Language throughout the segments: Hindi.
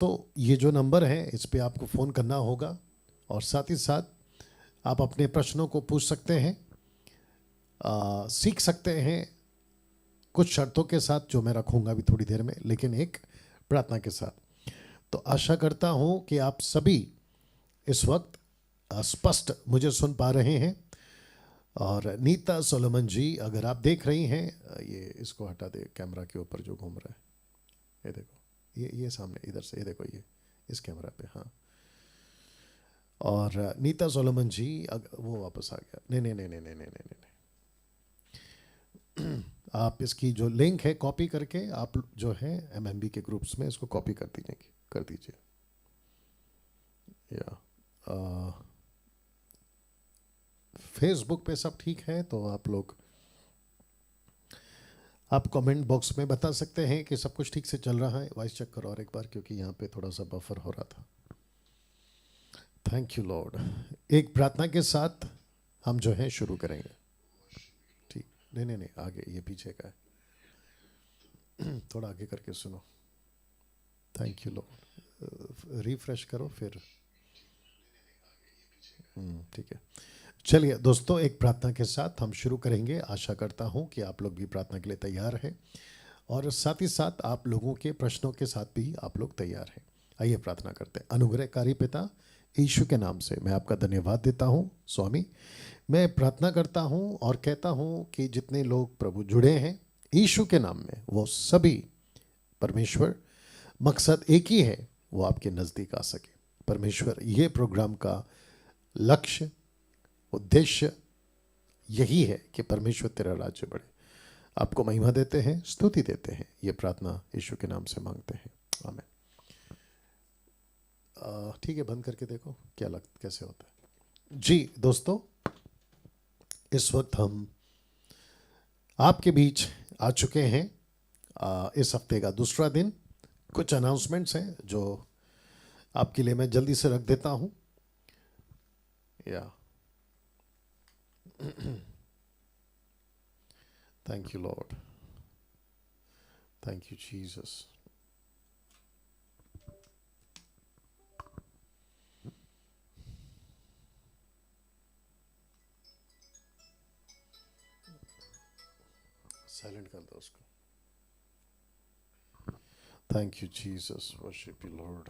तो ये जो नंबर है इस पे आपको फ़ोन करना होगा और साथ ही साथ आप अपने प्रश्नों को पूछ सकते हैं, सीख सकते हैं कुछ शर्तों के साथ जो मैं रखूंगा अभी थोड़ी देर में, लेकिन एक प्रार्थना के साथ। तो आशा करता हूं कि आप सभी इस वक्त स्पष्ट मुझे सुन पा रहे हैं। और नीता सोलोमन जी, अगर आप देख रही हैं, ये इसको हटा दे कैमरा के ऊपर जो घूम रहा है, ये देखो, ये सामने इधर से, ये देखो, ये इस कैमरा पे, हाँ। और नीता सोलोमन जी, वो वापस आ गया, नहीं नहीं नहीं नहीं नहीं नहीं नहीं नहीं। आप इसकी जो लिंक है कॉपी करके आप जो है एमएमबी के ग्रुप्स में इसको कॉपी कर दीजिए। या फेसबुक पे सब ठीक है तो आप लोग आप कमेंट बॉक्स में बता सकते हैं कि सब कुछ ठीक से चल रहा है। वॉइस चेक करो और एक बार, क्योंकि यहाँ पे थोड़ा सा बफर हो रहा था। Thank you Lord. एक प्रार्थना के साथ हम जो है शुरू करेंगे। ठीक, नहीं नहीं नहीं, आगे, ये पीछे का है। थोड़ा आगे करके सुनो। Thank you Lord. रिफ्रेश करो फिर। ठीक है, चलिए दोस्तों, एक प्रार्थना के साथ हम शुरू करेंगे। आशा करता हूं कि आप लोग भी प्रार्थना के लिए तैयार हैं और साथ ही साथ आप लोगों के प्रश्नों के साथ भी आप लोग तैयार हैं। आइए प्रार्थना करते हैं। अनुग्रहकारी पिता, यीशु के नाम से मैं आपका धन्यवाद देता हूं स्वामी। मैं प्रार्थना करता हूं और कहता हूं कि जितने लोग प्रभु जुड़े हैं यीशु के नाम में, वो सभी परमेश्वर, मकसद एक ही है, वो आपके नज़दीक आ सके। परमेश्वर, ये प्रोग्राम का लक्ष्य, उद्देश्य यही है कि परमेश्वर तेरा राज्य बढ़े। आपको महिमा देते हैं, स्तुति देते हैं। ये प्रार्थना यीशु के नाम से मांगते हैं, आमीन। ठीक है, बंद करके देखो क्या कैसे होता है। जी दोस्तों, इस वक्त हम आपके बीच आ चुके हैं। इस हफ्ते का दूसरा दिन। कुछ अनाउंसमेंट्स हैं जो आपके लिए मैं जल्दी से रख देता हूं। या thank you Lord, thank you Jesus. Silent कर दो उसको। Thank you Jesus, worship you Lord.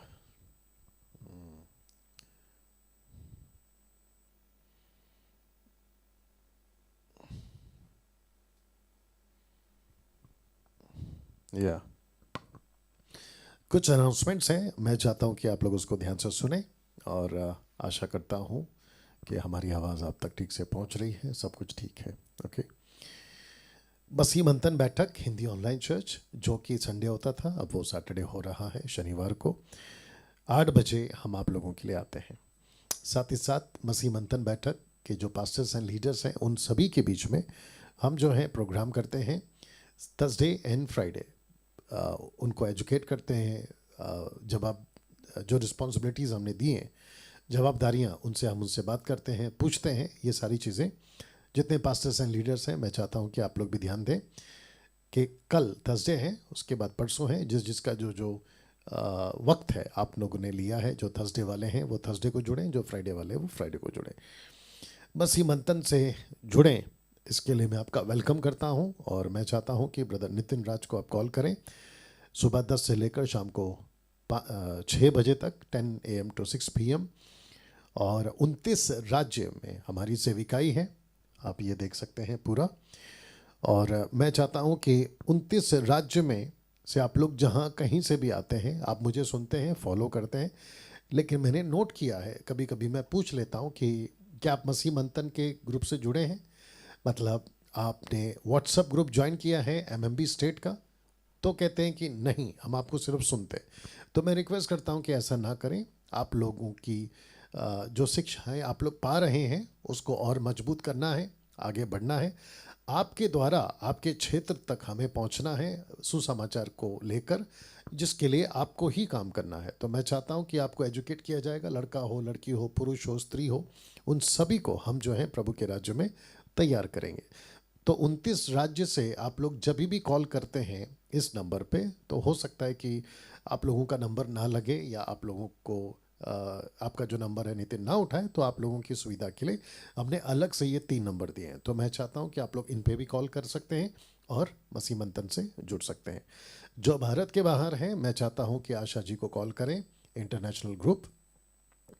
या कुछ अनाउंसमेंट्स हैं, मैं चाहता हूं कि आप लोग उसको ध्यान से सुने और आशा करता हूं कि हमारी आवाज़ आप तक ठीक से पहुंच रही है, सब कुछ ठीक है। ओके। मसीह मंथन बैठक हिंदी ऑनलाइन चर्च, जो कि संडे होता था, अब वो सैटरडे हो रहा है, शनिवार को 8 बजे हम आप लोगों के लिए आते हैं। साथ ही साथ मसीह मंथन बैठक के जो पास्टर्स एंड लीडर्स हैं, उन सभी के बीच में हम जो है प्रोग्राम करते हैं थर्सडे एंड फ्राइडे। उनको एजुकेट करते हैं। जब आप जो रिस्पॉन्सिबिलिटीज़ हमने दी हैं, जवाबदारियाँ, उनसे बात करते हैं, पूछते हैं, ये सारी चीज़ें। जितने पास्टर्स एंड लीडर्स हैं, मैं चाहता हूं कि आप लोग भी ध्यान दें कि कल थर्सडे है, उसके बाद परसों है। जिसका जो वक्त है आप लोगों ने लिया है, जो थर्सडे वाले हैं वो थर्सडे को जुड़ें, जो फ्राइडे वाले हैं वो फ्राइडे को जुड़ें। बस ये मंथन से जुड़ें, इसके लिए मैं आपका वेलकम करता हूं। और मैं चाहता हूं कि ब्रदर नितिन राज को आप कॉल करें सुबह 10 से लेकर शाम को 6 बजे तक, 10 AM to 6 PM। और 29 राज्य में हमारी सेविकाई है, आप ये देख सकते हैं पूरा। और मैं चाहता हूं कि 29 राज्य में से आप लोग जहां कहीं से भी आते हैं, आप मुझे सुनते हैं, फॉलो करते हैं, लेकिन मैंने नोट किया है, कभी कभी मैं पूछ लेता हूं कि क्या आप मसीह मंथन के ग्रुप से जुड़े हैं, मतलब आपने व्हाट्सएप ग्रुप ज्वाइन किया है एमएमबी स्टेट का, तो कहते हैं कि नहीं, हम आपको सिर्फ सुनते हैं। तो मैं रिक्वेस्ट करता हूं कि ऐसा ना करें। आप लोगों की जो शिक्षा है आप लोग पा रहे हैं, उसको और मजबूत करना है, आगे बढ़ना है। आपके द्वारा आपके क्षेत्र तक हमें पहुंचना है सुसमाचार को लेकर, जिसके लिए आपको ही काम करना है। तो मैं चाहता हूं कि आपको एजुकेट किया जाएगा, लड़का हो, लड़की हो, पुरुष हो, स्त्री हो, उन सभी को हम जो है प्रभु के राज्य में तैयार करेंगे। तो 29 राज्य से आप लोग जब भी कॉल करते हैं इस नंबर पे, तो हो सकता है कि आप लोगों का नंबर ना लगे या आप लोगों को आपका जो नंबर है नितिन ना उठाए। तो आप लोगों की सुविधा के लिए हमने अलग से ये 3 नंबर दिए हैं। तो मैं चाहता हूँ कि आप लोग इन पे भी कॉल कर सकते हैं और मसीह मंथन से जुड़ सकते हैं। जो भारत के बाहर हैं, मैं चाहता हूँ कि आशा जी को कॉल करें। इंटरनेशनल ग्रुप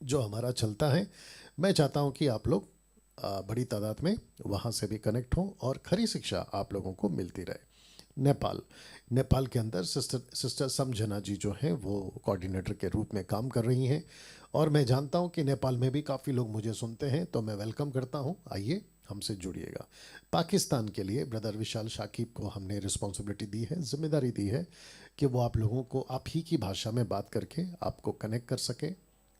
जो हमारा चलता है, मैं चाहता हूँ कि आप लोग बड़ी तादाद में वहाँ से भी कनेक्ट हों और खरी शिक्षा आप लोगों को मिलती रहे। नेपाल के अंदर सिस्टर समझना जी जो हैं वो कोऑर्डिनेटर के रूप में काम कर रही हैं, और मैं जानता हूं कि नेपाल में भी काफ़ी लोग मुझे सुनते हैं, तो मैं वेलकम करता हूं, आइए हमसे जुड़िएगा। पाकिस्तान के लिए ब्रदर विशाल शाकिब को हमने रिस्पॉन्सिबिलिटी दी है, जिम्मेदारी दी है कि वो आप लोगों को आप ही की भाषा में बात करके आपको कनेक्ट कर सके,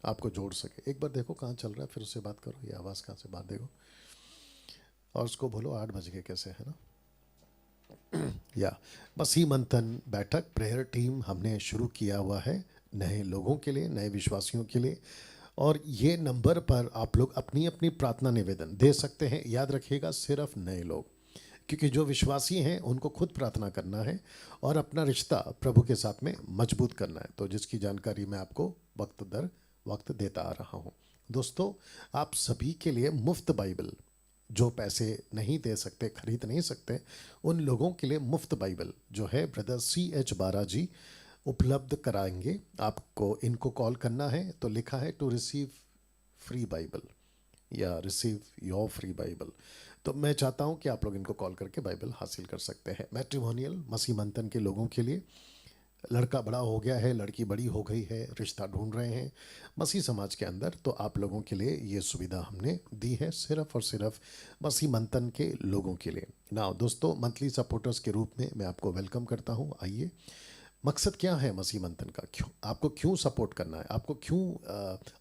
आपको जोड़ सके। एक बार देखो कहाँ चल रहा है, फिर उससे बात करो। ये आवाज़ कहाँ से, बात देखो और उसको बोलो 8 बज गए कैसे, है ना। या मसीह मंथन बैठक प्रेयर टीम हमने शुरू किया हुआ है नए लोगों के लिए, नए विश्वासियों के लिए। और ये नंबर पर आप लोग अपनी अपनी प्रार्थना निवेदन दे सकते हैं। याद रखिएगा, सिर्फ नए लोग, क्योंकि जो विश्वासी हैं उनको खुद प्रार्थना करना है और अपना रिश्ता प्रभु के साथ में मजबूत करना है। तो जिसकी जानकारी मैं आपको वक्त दर वक्त देता आ रहा हूँ। दोस्तों, आप सभी के लिए मुफ्त बाइबल, जो पैसे नहीं दे सकते, खरीद नहीं सकते, उन लोगों के लिए मुफ्त बाइबल जो है ब्रदर CH बारा जी उपलब्ध कराएंगे। आपको इनको कॉल करना है तो लिखा है टू रिसीव फ्री बाइबल या रिसीव योर फ्री बाइबल। तो मैं चाहता हूं कि आप लोग इनको कॉल करके बाइबल हासिल कर सकते हैं। मैट्रिमोनियल मसीह मंथन के लोगों के लिए, लड़का बड़ा हो गया है, लड़की बड़ी हो गई है, रिश्ता ढूंढ रहे हैं मसीह समाज के अंदर, तो आप लोगों के लिए ये सुविधा हमने दी है, सिर्फ और सिर्फ मसीह मंथन के लोगों के लिए। ना दोस्तों, मंथली सपोर्टर्स के रूप में मैं आपको वेलकम करता हूँ। आइए, मकसद क्या है मसीह मंथन का, क्यों आपको क्यों सपोर्ट करना है, आपको क्यों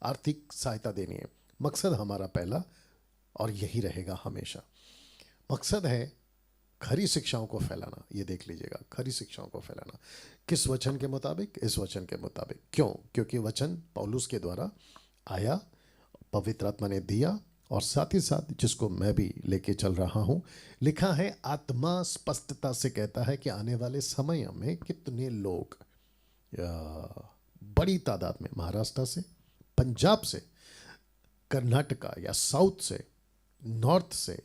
आर्थिक सहायता देनी है। मकसद हमारा पहला और यही रहेगा हमेशा, मकसद है खरी शिक्षाओं को फैलाना। ये देख लीजिएगा, खरी शिक्षाओं को फैलाना किस वचन के मुताबिक, इस वचन के मुताबिक। क्यों? क्योंकि वचन पौलुस के द्वारा आया, पवित्र आत्मा ने दिया, और साथ ही साथ जिसको मैं भी लेके चल रहा हूं, लिखा है आत्मा स्पष्टता से कहता है कि आने वाले समय में कितने लोग बड़ी तादाद में महाराष्ट्र से, पंजाब से, कर्नाटका या साउथ से, नॉर्थ से,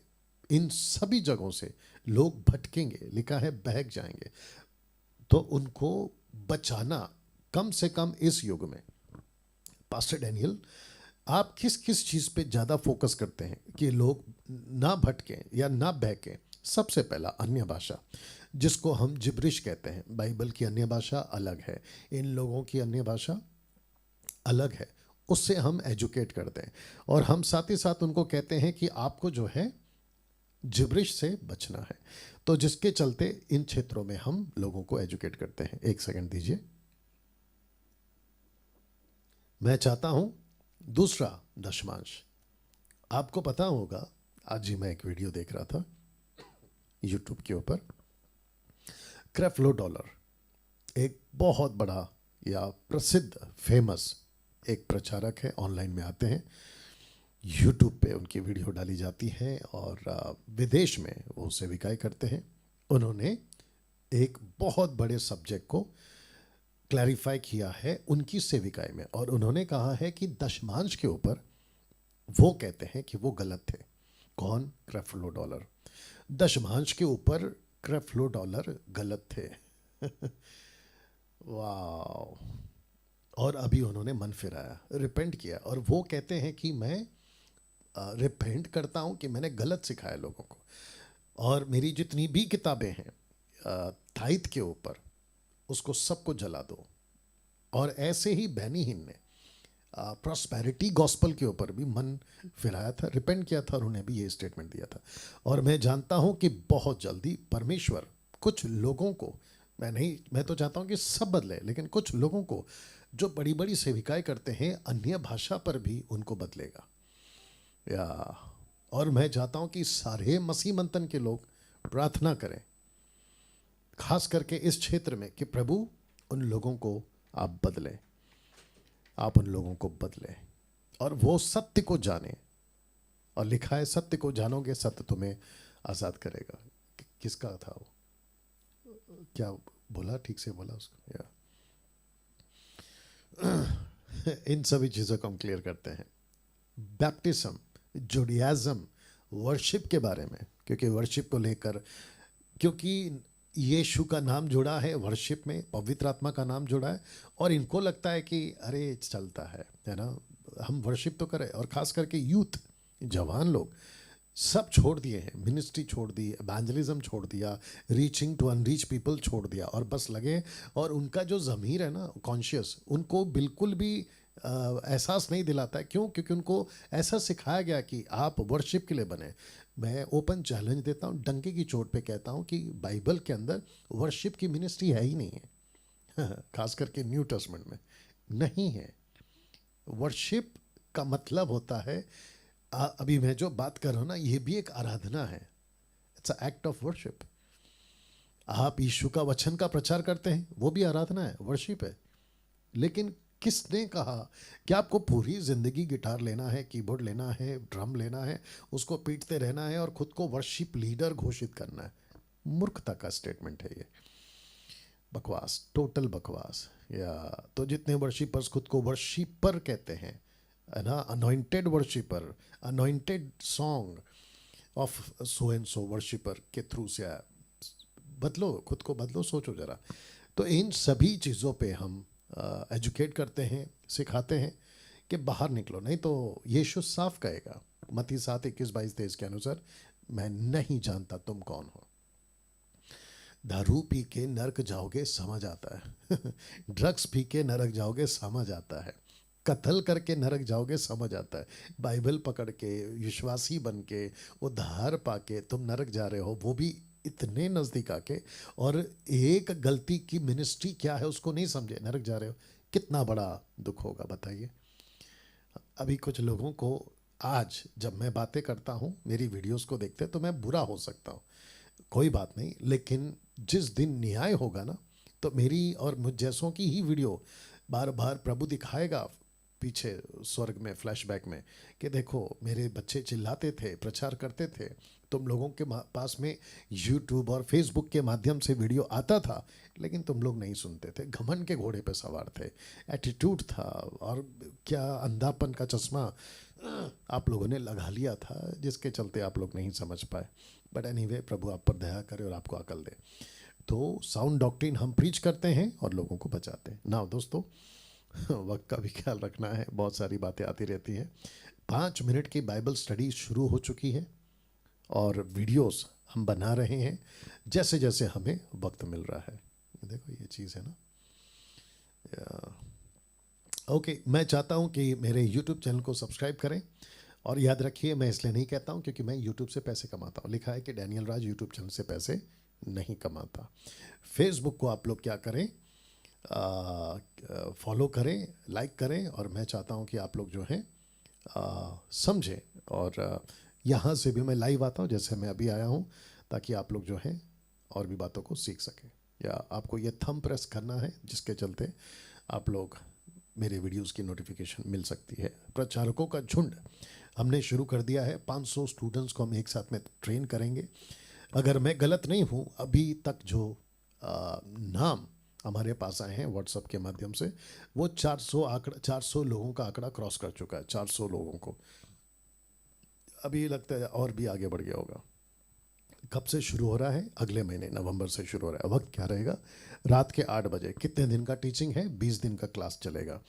इन सभी जगहों से लोग भटकेंगे, लिखा है बहक जाएंगे। तो उनको बचाना, कम से कम इस युग में। पास्टर डैनियल, आप किस किस चीज़ पे ज़्यादा फोकस करते हैं कि लोग ना भटकें या ना बहकें? सबसे पहला अन्य भाषा, जिसको हम जिब्रिश कहते हैं। बाइबल की अन्य भाषा अलग है, इन लोगों की अन्य भाषा अलग है, उससे हम एजुकेट करते हैं। और हम साथ ही साथ उनको कहते हैं कि आपको जो है जिब्रिश से बचना है। तो जिसके चलते इन क्षेत्रों में हम लोगों को एजुकेट करते हैं। एक सेकंड दीजिए, मैं चाहता हूं दूसरा दशमांश। आपको पता होगा, आज ही मैं एक वीडियो देख रहा था यूट्यूब के ऊपर, क्रेफ्लो डॉलर एक बहुत बड़ा या प्रसिद्ध फेमस एक प्रचारक है, ऑनलाइन में आते हैं, यूट्यूब पे उनकी वीडियो डाली जाती है और विदेश में वो सेविकाएं करते हैं। उन्होंने एक बहुत बड़े सब्जेक्ट को क्लैरिफाई किया है उनकी सेविकाएं में, और उन्होंने कहा है कि दशमांश के ऊपर वो कहते हैं कि वो गलत थे। कौन? क्रेफ्लो डॉलर। दशमांश के ऊपर क्रेफ्लो डॉलर गलत थे। वाह। और अभी उन्होंने मन फिराया, रिपेंट किया, और वो कहते हैं कि मैं रिपेंट करता हूँ कि मैंने गलत सिखाया लोगों को, और मेरी जितनी भी किताबें हैं ताइथ के ऊपर, उसको सबको जला दो। और ऐसे ही बैनीहीन ने प्रॉस्पेरिटी गॉस्पल के ऊपर भी मन फिराया था, रिपेंट किया था, और उन्हें भी ये स्टेटमेंट दिया था। और मैं जानता हूँ कि बहुत जल्दी परमेश्वर कुछ लोगों को, मैं तो चाहता हूँ कि सब बदले, लेकिन कुछ लोगों को जो बड़ी बड़ी सेविकाएं करते हैं अन्य भाषा पर भी उनको बदलेगा। या और मैं चाहता हूं कि सारे मसीह मंथन के लोग प्रार्थना करें, खास करके इस क्षेत्र में, कि प्रभु उन लोगों को आप बदलें, आप उन लोगों को बदलें और वो सत्य को जाने। और लिखा है सत्य को जानोगे, सत्य तुम्हें आज़ाद करेगा। किसका था वो, क्या बोला, ठीक से बोला उसको, या इन सभी चीज़ों को हम क्लियर करते हैं। बैप्टिज्म, जुडियाज़म, वर्शिप के बारे में, क्योंकि वर्शिप को लेकर, क्योंकि यीशु का नाम जुड़ा है वर्शिप में, पवित्र आत्मा का नाम जुड़ा है, और इनको लगता है कि अरे चलता है ना, हम वर्शिप तो करें। और ख़ास करके यूथ, जवान लोग सब छोड़ दिए हैं, मिनिस्ट्री छोड़ दी, एवेंजलिज्म छोड़ दिया, रीचिंग टू अनरीच पीपल छोड़ दिया, और बस लगे, और उनका जो ज़मीर है ना, कॉन्शियस, उनको बिल्कुल भी एहसास नहीं दिलाता है। क्यों? क्योंकि उनको ऐसा सिखाया गया कि आप वर्शिप के लिए बने। मैं ओपन चैलेंज देता हूँ, डंके की चोट पे कहता हूँ कि बाइबल के अंदर वर्शिप की मिनिस्ट्री है ही नहीं है। खास करके न्यू टेस्टमेंट में नहीं है। वर्शिप का मतलब होता है, अभी मैं जो बात कर रहा हूँ ना, ये भी एक आराधना है। It's a act of worship. आप यीशु का वचन का प्रचार करते हैं, वो भी आराधना है, वर्शिप है। लेकिन किसने कहा कि आपको पूरी जिंदगी गिटार लेना है, कीबोर्ड लेना है, ड्रम लेना है, उसको पीटते रहना है और खुद को वर्शिप लीडर घोषित करना है? मूर्खता का स्टेटमेंट है ये, बकवास, टोटल बकवास। या तो जितने वर्शिपर्स खुद को वर्शिपर कहते हैं ना, anointed worshipper, anointed song of so and so worshipper के थ्रू से बदलो, खुद को बदलो, सोचो जरा। तो इन सभी चीज़ों पे हम एजुकेट करते हैं, सिखाते हैं कि बाहर निकलो, नहीं तो यीशु साफ कहेगा मत्ती 7:21-22-23 के अनुसार, मैं नहीं जानता तुम कौन हो। दारू पी के नरक जाओगे, समझ आता है। ड्रग्स पी के नरक जाओगे, समझ आता है। कत्ल करके नरक जाओगे, समझ आता है। बाइबल पकड़ के, विश्वासी बन के, उद्धार पाके तुम नरक जा रहे हो, वो भी इतने नज़दीक आके, और एक गलती की मिनिस्ट्री क्या है उसको नहीं समझे, नरक जा रहे हो। कितना बड़ा दुख होगा बताइए। अभी कुछ लोगों को, आज जब मैं बातें करता हूँ, मेरी वीडियोस को देखते हैं, तो मैं बुरा हो सकता हूँ, कोई बात नहीं, लेकिन जिस दिन न्याय होगा ना, तो मेरी और मुझ जैसों की ही वीडियो बार बार प्रभु दिखाएगा पीछे स्वर्ग में, फ्लैशबैक में, कि देखो मेरे बच्चे चिल्लाते थे, प्रचार करते थे, तुम लोगों के पास में यूट्यूब और फेसबुक के माध्यम से वीडियो आता था, लेकिन तुम लोग नहीं सुनते थे, घमंड के घोड़े पे सवार थे, एटीट्यूड था, और क्या अंधापन का चश्मा आप लोगों ने लगा लिया था, जिसके चलते आप लोग नहीं समझ पाए। बट एनीवे, प्रभु आप पर दया करे और आपको अकल दे। तो साउंड डॉक्ट्रिन हम प्रीच करते हैं और लोगों को बचाते हैं ना। दोस्तों, वक्त का भी ख्याल रखना है, बहुत सारी बातें आती रहती हैं। 5 मिनट की बाइबल स्टडी शुरू हो चुकी है, और वीडियोस हम बना रहे हैं जैसे जैसे हमें वक्त मिल रहा है। देखो ये चीज़ है ना। ओके, मैं चाहता हूँ कि मेरे यूट्यूब चैनल को सब्सक्राइब करें, और याद रखिए, मैं इसलिए नहीं कहता हूँ क्योंकि मैं यूट्यूब से पैसे कमाता हूँ। लिखा है कि डैनियल राज यूट्यूब चैनल से पैसे नहीं कमाता। फेसबुक को आप लोग क्या करें, फॉलो करें, लाइक करें, और मैं चाहता हूं कि आप लोग जो हैं समझें। और यहाँ से भी मैं लाइव आता हूं, जैसे मैं अभी आया हूं, ताकि आप लोग जो हैं और भी बातों को सीख सकें। या आपको ये थंब प्रेस करना है, जिसके चलते आप लोग मेरे वीडियोस की नोटिफिकेशन मिल सकती है। प्रचारकों का झुंड हमने शुरू कर दिया है, 500 स्टूडेंट्स को हम एक साथ में ट्रेन करेंगे। अगर मैं गलत नहीं हूँ, अभी तक जो नाम हमारे पास आए हैं व्हाट्सएप के माध्यम से, वो 400 लोगों का आंकड़ा क्रॉस कर चुका है। 400 लोगों को, अभी लगता है और भी आगे बढ़ गया होगा। कब से शुरू हो रहा है? अगले महीने नवंबर से शुरू हो रहा है। वक्त क्या रहेगा? रात के 8 बजे। कितने दिन का टीचिंग है? 20 दिन का क्लास चलेगा।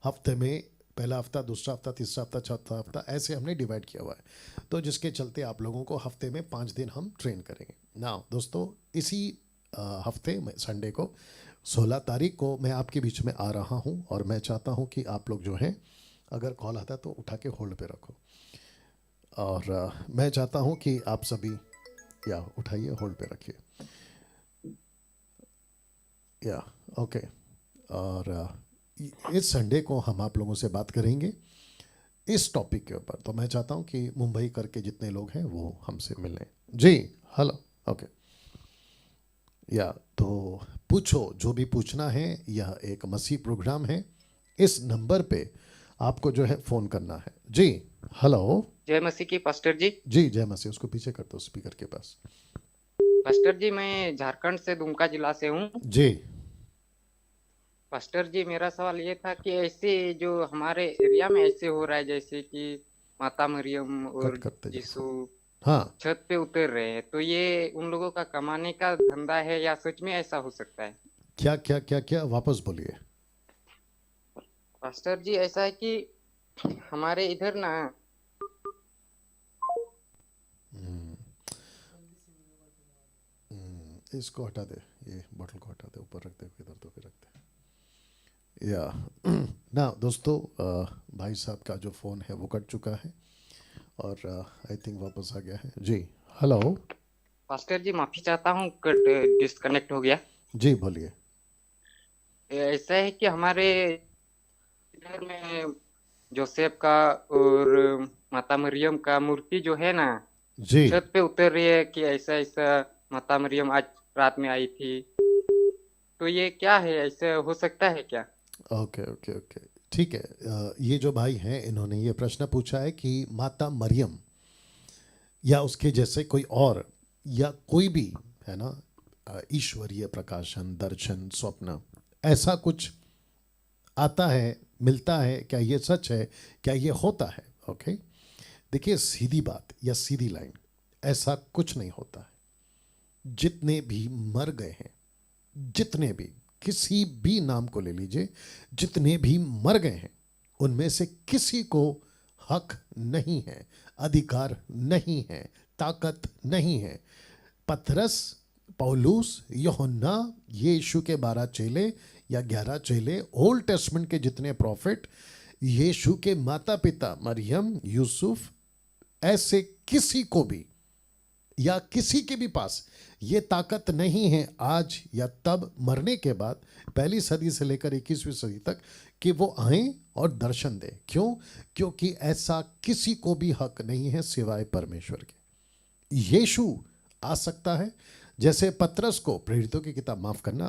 हफ्ते में पहला हफ्ता, दूसरा हफ्ता, तीसरा हफ्ता, चौथा हफ्ता, ऐसे हमने डिवाइड किया हुआ है। तो जिसके चलते आप लोगों को हफ्ते में 5 दिन हम ट्रेन करेंगे ना। दोस्तों, इसी हफ्ते में संडे को 16 तारीख को मैं आपके बीच में आ रहा हूं, और मैं चाहता हूं कि आप लोग जो हैं, अगर कॉल आता है तो उठा के होल्ड पे रखो। और मैं चाहता हूं कि आप सभी, या उठाइए, होल्ड पे रखिए, या ओके। और इस संडे को हम आप लोगों से बात करेंगे इस टॉपिक के ऊपर। तो मैं चाहता हूं कि मुंबई करके जितने लोग हैं वो हमसे मिलें। जी, हेलो, ओके। या तो पूछो, जो भी पूछना है। यह एक मसीह प्रोग्राम है। इस नंबर पे आपको जो है फ़ोन करना है। जी, हेलो। जय मसीह की पास्टर जी। जी, जय मसीह। उसको पीछे कर दो, स्पीकर के पास। पास्टर जी, मैं झारखंड से दुमका जिला से हूँ। जी। पास्टर जी, मेरा सवाल ये था कि ऐसे जो हमारे एरिया में ऐसे हो रहा है, जैसे कि माता मरियम कट और करते जाओ यीशु फोन। हाँ। छत पे उतर रहे हैं, तो ये उन लोगों का कमाने का धंधा है या सच में ऐसा हो सकता है? क्या क्या क्या क्या, वापस बोलिए। पास्टर जी, ऐसा है कि हमारे इधर ना, इसको हटा दे, ये बॉटल को हटा दे, ऊपर रख दे, इधर तो फिर रख दे। या ना दोस्तों, भाई साहब का जो फ़ोन है वो कट चुका है और आई थिंक वापस आ गया है। जी। हेलो। पास्टर जी माफी चाहता हूँ, कट डिस्कनेक्ट हो गया। जी बोलिए। ऐसा है कि हमारे इधर में जोसेफ का और माता मरियम का मूर्ति जो है ना, जी। छत पे उतर रही है कि ऐसा ऐसा माता मरियम आज रात में आई थी। तो ये क्या है, ऐसे हो सकता है क्या? ओके ओके ओके, ठीक है। ये जो भाई हैं इन्होंने ये प्रश्न पूछा है कि माता मरियम या उसके जैसे कोई और या कोई भी है ना, ईश्वरीय प्रकाशन, दर्शन, स्वप्न, ऐसा कुछ आता है, मिलता है क्या, ये सच है क्या, ये होता है? ओके। देखिए सीधी बात या सीधी लाइन, ऐसा कुछ नहीं होता है। जितने भी मर गए हैं, जितने भी, किसी भी नाम को ले लीजिए, जितने भी मर गए हैं, उनमें से किसी को हक नहीं है, अधिकार नहीं है, ताकत नहीं है। पतरस, पौलुस, यूहन्ना, यीशु के 12 चेले या 11 चेले, ओल्ड टेस्टमेंट के जितने प्रॉफिट, यीशु के माता पिता मरियम, यूसुफ, ऐसे किसी को भी या किसी के भी पास ये ताकत नहीं है आज या तब मरने के बाद, पहली सदी से लेकर 21वीं सदी तक, कि वो आए और दर्शन दे। क्यों? क्योंकि ऐसा किसी को भी हक नहीं है सिवाय परमेश्वर के। यीशु आ सकता है, जैसे पतरस को प्रेरितों की किताब, माफ करना,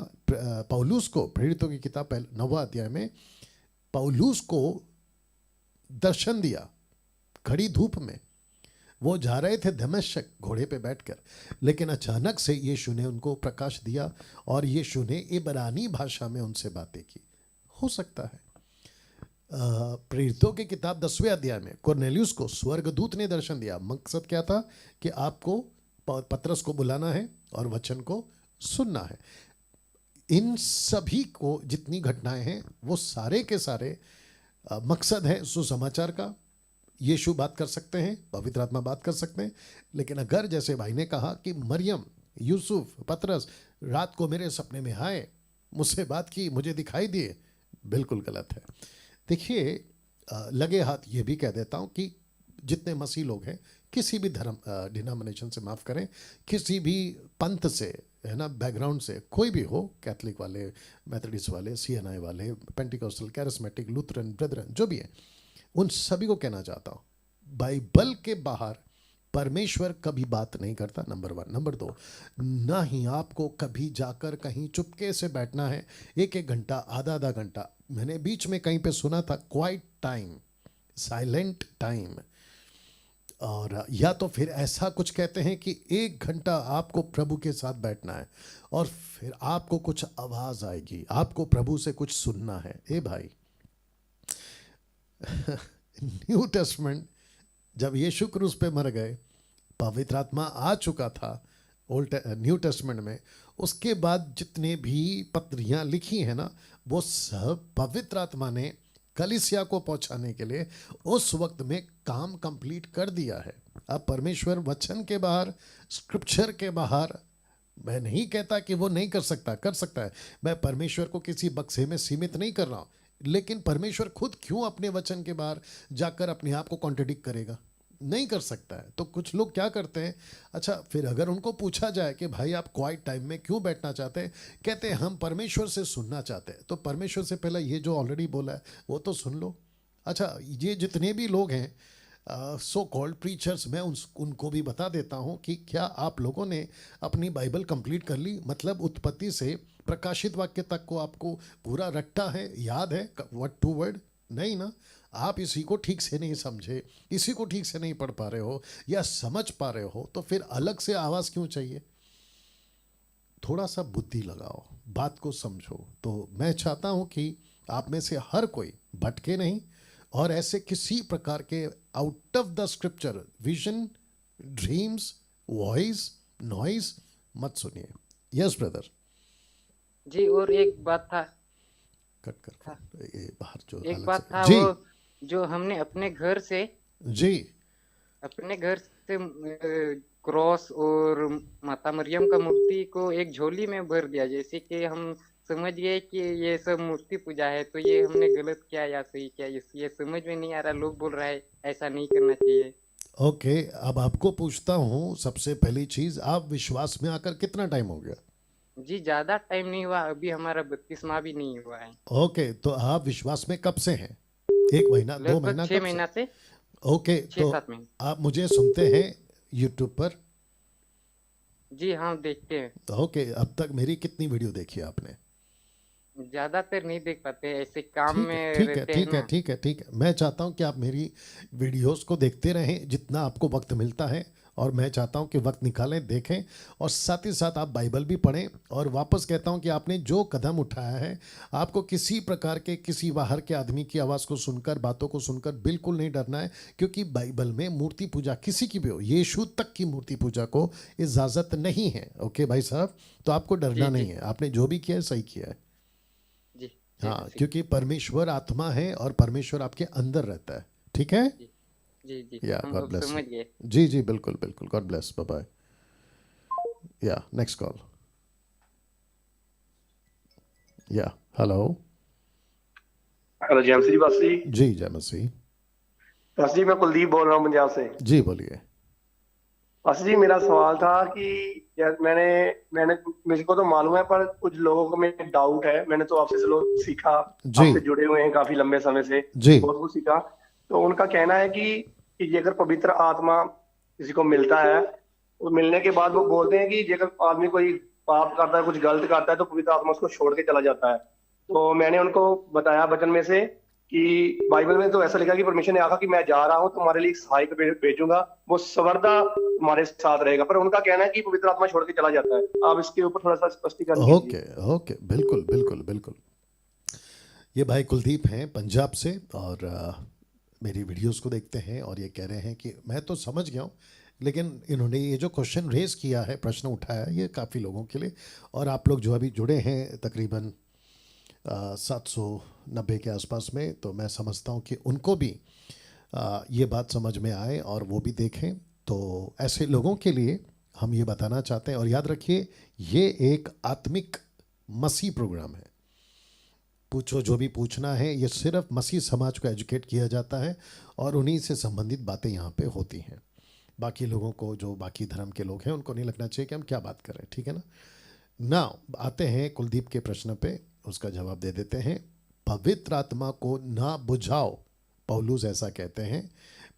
पौलुस को प्रेरितों की किताब 9वां अध्याय में पौलुस को दर्शन दिया खड़ी धूप में। वो जा रहे थे दमिश्क घोड़े पे बैठकर, लेकिन अचानक से यीशु ने उनको प्रकाश दिया और यीशु ने इब्रानी भाषा में उनसे बातें की। हो सकता है प्रेरितों की किताब 10वें अध्याय में कुरनेलियुस को स्वर्गदूत ने दर्शन दिया। मकसद क्या था? कि आपको पतरस को बुलाना है और वचन को सुनना है। इन सभी को जितनी घटनाएं हैं वो सारे के सारे मकसद है सुसमाचार का। यीशु बात कर सकते हैं, पवित्र आत्मा बात कर सकते हैं, लेकिन अगर जैसे भाई ने कहा कि मरियम, यूसुफ, पतरस रात को मेरे सपने में आए, मुझसे बात की, मुझे दिखाई दिए, बिल्कुल गलत है। देखिए लगे हाथ ये भी कह देता हूं कि जितने मसीह लोग हैं, किसी भी धर्म डिनोमिनेशन से, माफ़ करें, किसी भी पंथ से, है ना, बैकग्राउंड से, कोई भी हो, कैथलिक वाले, मेथोडिस्ट वाले, सीएनआई वाले, पेंटिकोस्टल, कैरिस्मेटिक, लूथरन, ब्रदरन, जो भी है, उन सभी को कहना चाहता हूं, बाइबल के बाहर परमेश्वर कभी बात नहीं करता, नंबर 1। नंबर 2, ना ही आपको कभी जाकर कहीं चुपके से बैठना है 1-1 घंटा, आधा घंटा। मैंने बीच में कहीं पे सुना था क्वाइट टाइम, साइलेंट टाइम, और या तो फिर ऐसा कुछ कहते हैं कि 1 घंटा आपको प्रभु के साथ बैठना है और फिर आपको कुछ आवाज आएगी, आपको प्रभु से कुछ सुनना है। ए भाई, न्यू टेस्टमेंट, जब यीशु क्रूस पे मर गए, पवित्र आत्मा आ चुका था ओल्ड न्यू टेस्टमेंट में, उसके बाद जितने भी पत्रियां लिखी हैं ना, वो सब पवित्र आत्मा ने कलीसिया को पहुंचाने के लिए उस वक्त में काम कंप्लीट कर दिया है। अब परमेश्वर वचन के बाहर, स्क्रिप्चर के बाहर, मैं नहीं कहता कि वो नहीं कर सकता, कर सकता है। मैं परमेश्वर को किसी बक्से में सीमित नहीं कर रहा हूं, लेकिन परमेश्वर खुद क्यों अपने वचन के बाहर जाकर अपने आप को कॉन्ट्रडिक्ट करेगा? नहीं कर सकता है। तो कुछ लोग क्या करते हैं, अच्छा फिर अगर उनको पूछा जाए कि भाई आप क्वाइट टाइम में क्यों बैठना चाहते हैं, कहते हैं हम परमेश्वर से सुनना चाहते हैं। तो परमेश्वर से पहले ये जो ऑलरेडी बोला है वो तो सुन लो। अच्छा, ये जितने भी लोग हैं सो कॉल्ड प्रीचर्स, मैं उनको भी बता देता हूं कि क्या आप लोगों ने अपनी बाइबल कंप्लीट कर ली? मतलब उत्पत्ति से प्रकाशित वाक्य तक को आपको पूरा रट्टा है, याद है वर्ड टू वर्ड? नहीं ना। आप इसी को ठीक से नहीं समझे, इसी को ठीक से नहीं पढ़ पा रहे हो या समझ पा रहे हो, तो फिर अलग से आवाज़ क्यों चाहिए? थोड़ा सा बुद्धि लगाओ, बात को समझो। तो मैं चाहता हूं कि आप में से हर कोई भटके नहीं और ऐसे किसी प्रकार के out of the scripture vision, dreams, voice, noise मत सुनिए। Yes brother. जी, और एक बात था कट कर ये बाहर जो एक अलग बात से था जी। वो जो हमने जी अपने घर से क्रॉस और माता मरियम का मूर्ति को एक झोली में भर दिया, जैसे कि हम समझ गए कि ये सब मूर्ति पूजा है। तो ये हमने गलत किया या सही किया, ये समझ में नहीं आ रहा। लोग बोल रहा है ऐसा नहीं करना चाहिए। ओके, अब आपको पूछता हूँ सबसे पहली चीज, आप विश्वास में आकर कितना टाइम हो गया? जी, ज्यादा टाइम नहीं हुआ, अभी हमारा 32वां भी नहीं हुआ है। ओके, तो आप विश्वास में कब से हैं? 1 महीना, 2 महीना, लगभग छह कब से? महीना से ओके, छह तो सात महीने आप मुझे सुनते हैं यूट्यूब पर? जी हाँ, देखते हैं। तो ओके, अब तक मेरी कितनी वीडियो देखी आपने? ज्यादातर नहीं देख पाते, ऐसे काम ठीक है, में ठीक है, रहते हैं ठीक है, ना। ठीक है, ठीक है। मैं चाहता हूं कि आप मेरी वीडियोस को देखते रहें जितना आपको वक्त मिलता है, और मैं चाहता हूं कि वक्त निकालें, देखें, और साथ ही साथ आप बाइबल भी पढ़ें। और वापस कहता हूं कि आपने जो कदम उठाया है, आपको किसी प्रकार के किसी बाहर के आदमी की आवाज़ को सुनकर, बातों को सुनकर बिल्कुल नहीं डरना है, क्योंकि बाइबल में मूर्ति पूजा किसी की भी हो, यीशु तक की मूर्ति पूजा को इजाज़त नहीं है। ओके भाई साहब, तो आपको जी डरना जी नहीं है। आपने जो भी किया है सही किया है। जी। जय हाँ, मसीह। क्योंकि परमेश्वर आत्मा है और परमेश्वर आपके अंदर रहता है। ठीक है? जी जी जी, या हम गॉड अब ब्लेस यू। समझ गए। जी जी, बिल्कुल बिल्कुल, गॉड ब्लेस, बाय बाय। या नेक्स्ट कॉल। या हेलो। हेलो जी, एमसी बस जी। जी जय मसीह। बस जी, मैं कुलदीप बोल रहा हूँ पंजाब से। जी बोलिए। बस जी, मेरा सवाल था कि यार मैंने मैंने मेरे को तो मालूम है, पर कुछ लोगों को में डाउट है। मैंने तो आपसे चलो सीखा, जी आपसे जुड़े हुए हैं काफी लंबे समय से, जी बहुत कुछ सीखा। तो उनका कहना है कि ये अगर पवित्र आत्मा किसी को मिलता है, वो मिलने के बाद वो बोलते हैं कि अगर आदमी कोई पाप करता है, कुछ गलत करता है, तो पवित्र आत्मा उसको छोड़ के चला जाता है। तो मैंने उनको बताया वचन में से कि बाइबल में तो ऐसा लिखा कि परमेश्वर ने कहा कि मैं जा रहा हूँ, तुम्हारे लिए एक सहायक भेजूंगा, वो सर्वदा तुम्हारे साथ रहेगा। पर उनका कहना है कि पवित्र आत्मा छोड़ के चला जाता है। आप इसके ऊपर थोड़ा सा स्पष्टीकरण कीजिए। ओके ओके, बिल्कुल बिल्कुल बिल्कुल। ये भाई कुलदीप हैं पंजाब से, और मेरी वीडियोस को देखते हैं, और ये कह रहे हैं कि मैं तो समझ गया हूँ, लेकिन इन्होंने ये जो क्वेश्चन रेज किया है, प्रश्न उठाया है, ये काफ़ी लोगों के लिए, और आप लोग जो अभी जुड़े हैं तकरीबन 790 के आसपास में, तो मैं समझता हूँ कि उनको भी ये बात समझ में आए और वो भी देखें। तो ऐसे लोगों के लिए हम ये बताना चाहते हैं, और याद रखिए ये एक आत्मिक मसीह प्रोग्राम है। पूछो जो भी पूछना है, ये सिर्फ मसीह समाज को एजुकेट किया जाता है और उन्हीं से संबंधित बातें यहाँ पे होती हैं। बाकी लोगों को, जो बाकी धर्म के लोग हैं, उनको नहीं लगना चाहिए कि हम क्या बात कर रहे हैं। ठीक है ना? ना आते हैं कुलदीप के प्रश्न पे, उसका जवाब दे देते हैं। पवित्र आत्मा को ना बुझाओ, पौलुस ऐसा कहते हैं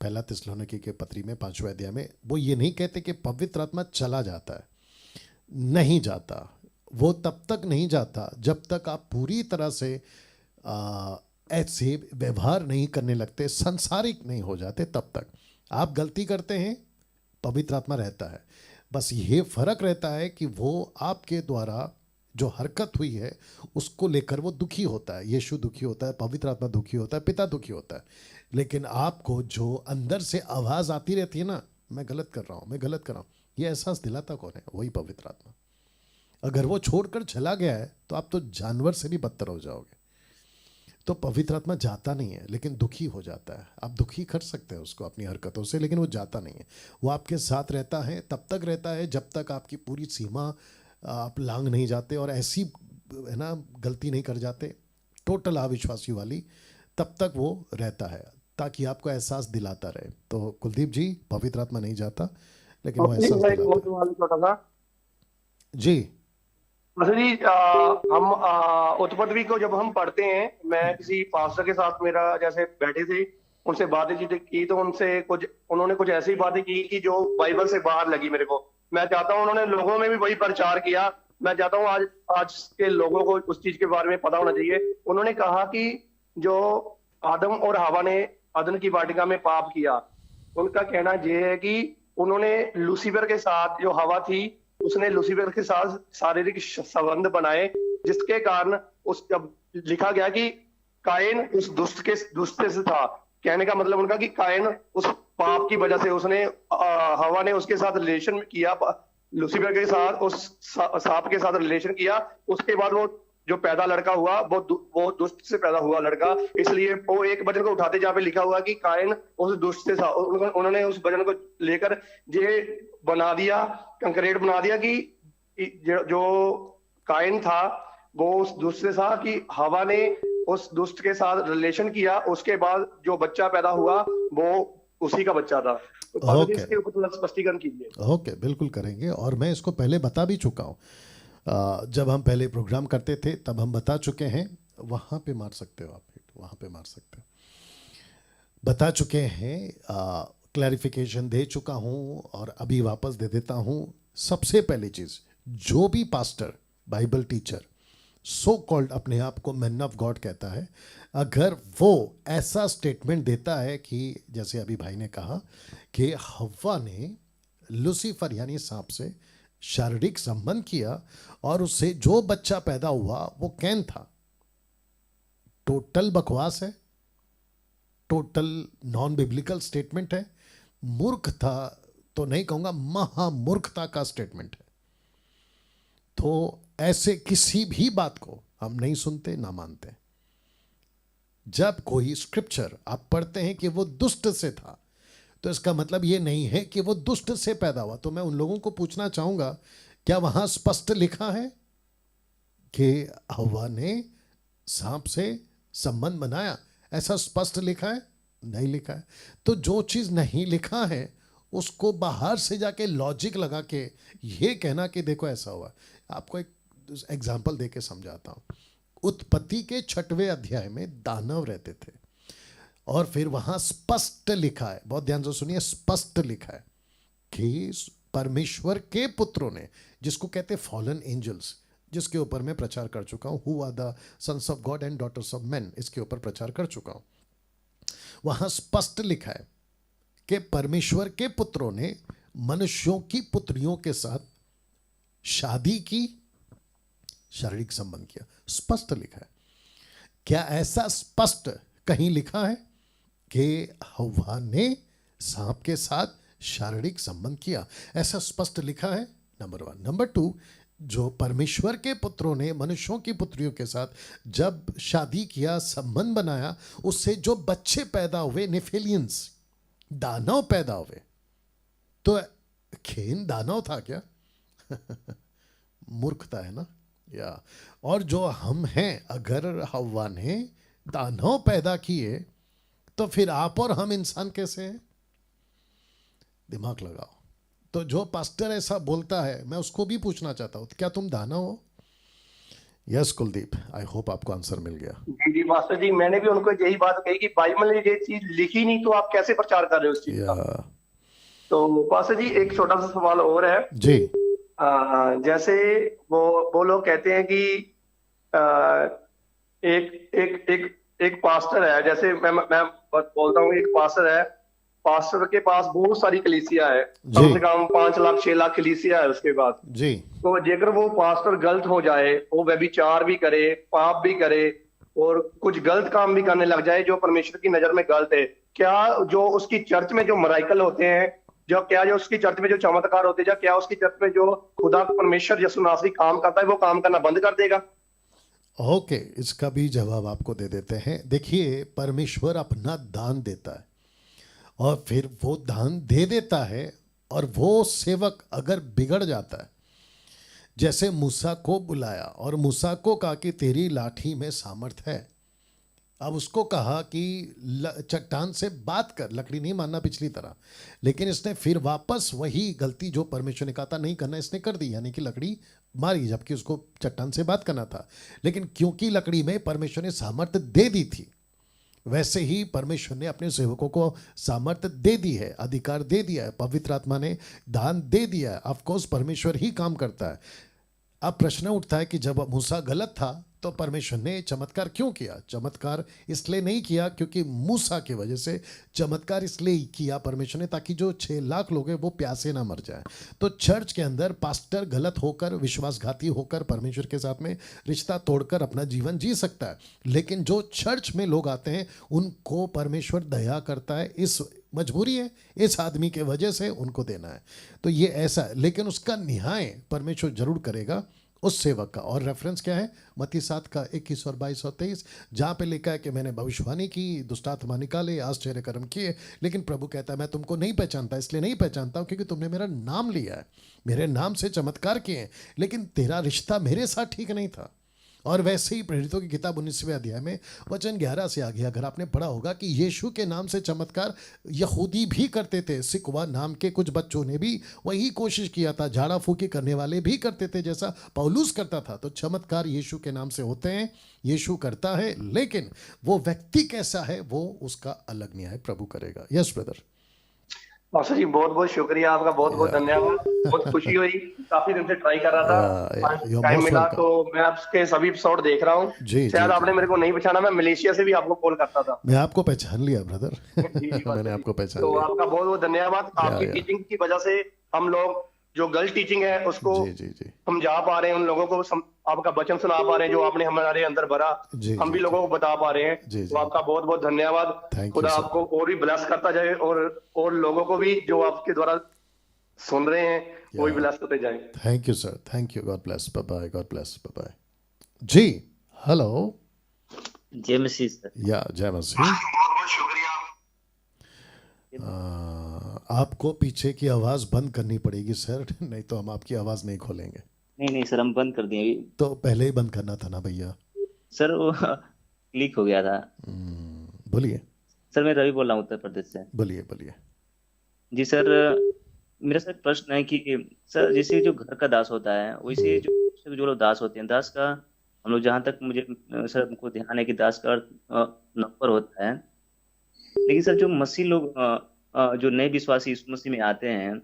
पहला थिस्सलुनीके के पत्री में 5वें अध्याय में। वो ये नहीं कहते कि पवित्र आत्मा चला जाता है, नहीं जाता। वो तब तक नहीं जाता जब तक आप पूरी तरह से ऐसे व्यवहार नहीं करने लगते, संसारिक नहीं हो जाते। तब तक आप गलती करते हैं, पवित्र आत्मा रहता है। बस ये फर्क रहता है कि वो आपके द्वारा जो हरकत हुई है उसको लेकर वो दुखी होता है। यीशु दुखी होता है, पवित्र आत्मा दुखी होता है, पिता दुखी होता है। लेकिन आपको जो अंदर से आवाज़ आती रहती है ना, मैं गलत कर रहा हूँ, मैं गलत कर रहा हूँ, ये एहसास दिलाता कौन है? वही पवित्र आत्मा। अगर वो छोड़कर चला गया है तो आप तो जानवर से भी बदतर हो जाओगे। तो पवित्र आत्मा जाता नहीं है, लेकिन दुखी हो जाता है। आप दुखी कर सकते हैं उसको अपनी हरकतों से, लेकिन वो जाता नहीं है। वो आपके साथ रहता है, तब तक रहता है जब तक आपकी पूरी सीमा आप लांग नहीं जाते और ऐसी है ना गलती नहीं कर जाते, टोटल अविश्वासी वाली, तब तक वो रहता है, ताकि आपको एहसास दिलाता रहे। तो कुलदीप जी, पवित्र आत्मा नहीं जाता, लेकिन वो एहसास एक और दिलाता सवाल छोटा सा। है। जी अच्छा जी, हम उत्पत्ति को जब हम पढ़ते हैं, मैं किसी पास्टर के साथ मेरा जैसे बैठे थे, उनसे बातें की, तो उन्होंने कुछ ऐसी बातें की कि जो बाइबल से बाहर लगी मेरे को। मैं चाहता हूँ उन्होंने लोगों में भी वही प्रचार किया। मैं चाहता हूँ आज के लोगों को उस चीज के बारे में पता होना चाहिए। उन्होंने कहा कि जो आदम और हवा ने अदन की वाटिका में पाप किया, उनका कहना यह है कि उन्होंने लूसीफर के साथ, जो हवा थी, उसने लूसीफर के साथ शारीरिक संबंध बनाए, जिसके कारण उस जब लिखा गया कि कायन उस दुष्ट से था। कहने का मतलब उनका कि कायन उस पाप की वजह से उसने हवा ने उसके साथ रिलेशन किया, लूसीफर के साथ उस सांप के साथ रिलेशन किया। उसके बाद वो जो पैदा लड़का हुआ वो दुष्ट से पैदा हुआ लड़का, इसलिए वो एक वचन को उठाते जहाँ पे लिखा हुआ कि कायन उस दुष्ट से था, उन्होंने उस वचन को लेकर ये बना दिया, कंक्रीट बना दिया कि जो कायन था वो उस दुष्ट से था, कि हवा ने उस दुष्ट के साथ रिलेशन किया, उसके बाद जो बच्चा पैदा हुआ वो उसी का बच्चा था। तो ओके। इसके ऊपर थोड़ा स्पष्टीकरण कीजिए। ओके, बिल्कुल करेंगे। और मैं इसको पहले बता भी चुका हूँ, जब हम पहले प्रोग्राम करते थे तब हम बता चुके हैं। वहाँ पे मार सकते हो आप, वहाँ पे मार सकते हो, बता चुके हैं, क्लैरिफिकेशन दे चुका हूँ और अभी वापस दे देता हूँ। सबसे पहली चीज़, जो भी pastor, Bible teacher, so called अपने आप को मैन ऑफ गॉड कहता है, अगर वो ऐसा स्टेटमेंट देता है कि जैसे अभी भाई ने कहा कि हव्वा ने लूसीफर यानी सांप से शारीरिक संबंध किया और उससे जो बच्चा पैदा हुआ वो कैन था, टोटल बकवास है, टोटल नॉन बिब्लिकल स्टेटमेंट है, मूर्खता तो नहीं कहूंगा, महामूर्खता का स्टेटमेंट है। तो ऐसे किसी भी बात को हम नहीं सुनते ना मानते। जब कोई स्क्रिप्चर आप पढ़ते हैं कि वो दुष्ट से था, तो इसका मतलब ये नहीं है कि वो दुष्ट से पैदा हुआ। तो मैं उन लोगों को पूछना चाहूंगा, क्या वहां स्पष्ट लिखा है कि हव्वा ने सांप से संबंध बनाया? ऐसा स्पष्ट लिखा है? नहीं लिखा है। तो जो चीज नहीं लिखा है उसको बाहर से जाके लॉजिक लगा के ये कहना कि देखो ऐसा हुआ। आपको एक एग्जाम्पल दे के समझाता हूं। उत्पत्ति के 6वें अध्याय में दानव रहते थे और फिर वहां स्पष्ट लिखा है, बहुत ध्यान से सुनिए, स्पष्ट लिखा है कि परमेश्वर के पुत्रों ने, जिसको कहते फॉलन एंजल्स, जिसके ऊपर मैं प्रचार कर चुका हूं, who are the sons of God and daughters of man, इसके ऊपर प्रचार कर चुका हूं। वहां स्पष्ट लिखा है कि परमेश्वर के पुत्रों ने मनुष्यों की पुत्रियों के साथ शादी की, शारीरिक संबंध किया, स्पष्ट लिखा है। क्या ऐसा स्पष्ट कहीं लिखा है कि हव्वा ने सांप के साथ शारीरिक संबंध किया? ऐसा स्पष्ट लिखा है, नंबर 1। नंबर 2, जो परमेश्वर के पुत्रों ने मनुष्यों की पुत्रियों के साथ जब शादी किया, संबंध बनाया, उससे जो बच्चे पैदा हुए, नेफिलियंस, दानव पैदा हुए, तो खेन दानव था क्या? मूर्खता है ना, या? और जो हम हैं, अगर हव्वा ने दानव पैदा किए तो फिर आप और हम इंसान कैसे हैं? दिमाग लगाओ। तो जो पास्टर ऐसा बोलता है, मैं उसको भी पूछना चाहता हूं, क्या तुम दानव हो? यस कुलदीप, आई होप आपको आंसर मिल गया। जी जी मास्टर जी, मैंने भी उनको यही बात कही कि बाइबल ने ये चीज लिखी नहीं तो आप कैसे प्रचार कर रहे हो उस चीज का। तो पास्टर जी एक छोटा सा सवाल और है जी। जैसे वो लोग कहते हैं कि एक एक एक एक पास्टर है, जैसे मैं बोलता हूँ, एक पास्टर है, पास्टर के पास बहुत सारी कलीसिया है, कम से कम 5 लाख 6 लाख कलीसिया है उसके पास जी। तो जेकर वो पास्टर गलत हो जाए, वो व्यभिचार भी करे, पाप भी करे और कुछ गलत काम भी करने लग जाए जो परमेश्वर की नजर में गलत है, क्या जो उसकी चर्च में जो मराइकल होते हैं, जो उसकी चर्च में जो चमत्कार होते हैं, क्या उसकी चर्च में जो खुदा परमेश्वर यीशु नासरी काम करता है वो काम करना बंद कर देगा? ओके, इसका भी जवाब आपको दे देते हैं। देखिए, परमेश्वर अपना दान देता है और फिर वो दान दे देता है, और वो सेवक अगर बिगड़ जाता है, जैसे मूसा को बुलाया और मूसा को कहा कि तेरी लाठी में सामर्थ है, अब उसको कहा कि चट्टान से बात कर, लकड़ी नहीं मानना पिछली तरह, लेकिन इसने फिर वापस वही गलती जो परमेश्वर ने कहा था नहीं करना, इसने कर दी, यानी कि लकड़ी मारी, जबकि उसको चट्टान से बात करना था। लेकिन क्योंकि लकड़ी में परमेश्वर ने सामर्थ्य दे दी थी, वैसे ही परमेश्वर ने अपने सेवकों को सामर्थ्य दे दी है, अधिकार दे दिया है, पवित्र आत्मा ने दान दे दिया है। ऑफ कोर्स परमेश्वर ही काम करता है। अब प्रश्न उठता है कि जब मूसा गलत था तो परमेश्वर ने चमत्कार क्यों किया? चमत्कार इसलिए नहीं किया क्योंकि मूसा की वजह से, चमत्कार इसलिए किया परमेश्वर ने ताकि जो 6 लाख लोग हैं वो प्यासे ना मर जाए। तो चर्च के अंदर पास्टर गलत होकर, विश्वासघाती होकर, परमेश्वर के साथ में रिश्ता तोड़कर अपना जीवन जी सकता है, लेकिन जो चर्च में लोग आते हैं उनको परमेश्वर दया करता है। इस मजबूरी है, इस आदमी के वजह से उनको देना है, तो ये ऐसा है, लेकिन उसका न्याय परमेश्वर जरूर करेगा उस सेवक का। और रेफरेंस क्या है? मत्ती 7 का 21 और 22 और 23, जहाँ पे लिखा है कि मैंने भविष्यवाणी की, दुष्टात्मा निकाले, आश्चर्य कर्म किए, लेकिन प्रभु कहता है मैं तुमको नहीं पहचानता। इसलिए नहीं पहचानता हूँ क्योंकि तुमने मेरा नाम लिया है, मेरे नाम से चमत्कार किए, लेकिन तेरा रिश्ता मेरे साथ ठीक नहीं था। और वैसे ही प्रेरितों की किताब 19वें अध्याय में वचन 11 से आगे अगर आपने पढ़ा होगा कि यीशु के नाम से चमत्कार यहूदी भी करते थे। सिकवा नाम के कुछ बच्चों ने भी वही कोशिश किया था, झाड़ा फूकी करने वाले भी करते थे जैसा पौलुस करता था। तो चमत्कार यीशु के नाम से होते हैं, यीशु करता है, लेकिन वो व्यक्ति कैसा है वो उसका अलग न्याय प्रभु करेगा। Yes brother. मास्टर जी बहुत बहुत शुक्रिया आपका, बहुत बहुत धन्यवाद। बहुत खुशी हुई, काफी दिन से ट्राई कर रहा था, you're टाइम most मिला welcome. तो मैं आपके सभी एपिसोड देख रहा हूँ। जी, शायद जी, आपने मेरे को नहीं पहचाना, मैं मलेशिया से भी आपको कॉल करता था। मैं आपको पहचान लिया ब्रदर। जी जी मास्टर मैंने जी। आपको पहचान तो लिया। आपका बहुत बहुत धन्यवाद। आपकी या। टीचिंग की वजह से हम लोग जो गलत टीचिंग है उसको जी जी जी समझा पा रहे हैं, उन लोगों को आपका वचन सुना पा रहे हैं जो आपने हमारे अंदर भरा, जी, हम जी, भी लोगों को बता पा रहे हैं। जी, तो जी। आपका बहुत बहुत धन्यवाद। Thank you, खुदा sir. आपको और भी ब्लेस करता जाए, और लोगों को भी जो आपके द्वारा सुन रहे हैं वो भी Yeah. ब्लेस होते जाए। Thank you sir, thank you, God bless, bye bye, God bless, bye bye. जी हेलो। जय मसीह सर। या जय मसीह। बहुत बहुत शुक्रिया। आपको पीछे की आवाज बंद करनी पड़ेगी सर, नहीं तो हम आपकी आवाज नहीं खोलेंगे। नहीं सर, हम बंद कर दिए अभी। तो पहले ही बंद करना था ना भैया। सर वो क्लिक हो गया था। बोलिए। सर मैं रवि बोल रहा हूँ उत्तर प्रदेश से। बोलिए बोलिए। जी सर, मेरा सर प्रश्न है कि सर जैसे जो घर का दास होता है वैसे जो लोग दास होते हैं, दास का हम लोग जहाँ तक मुझे सर हमको ध्यान है कि दास का अर्थ नौकर होता है। लेकिन सर जो मसीह लोग जो नए विश्वासी यीशु मसीह में आते हैं,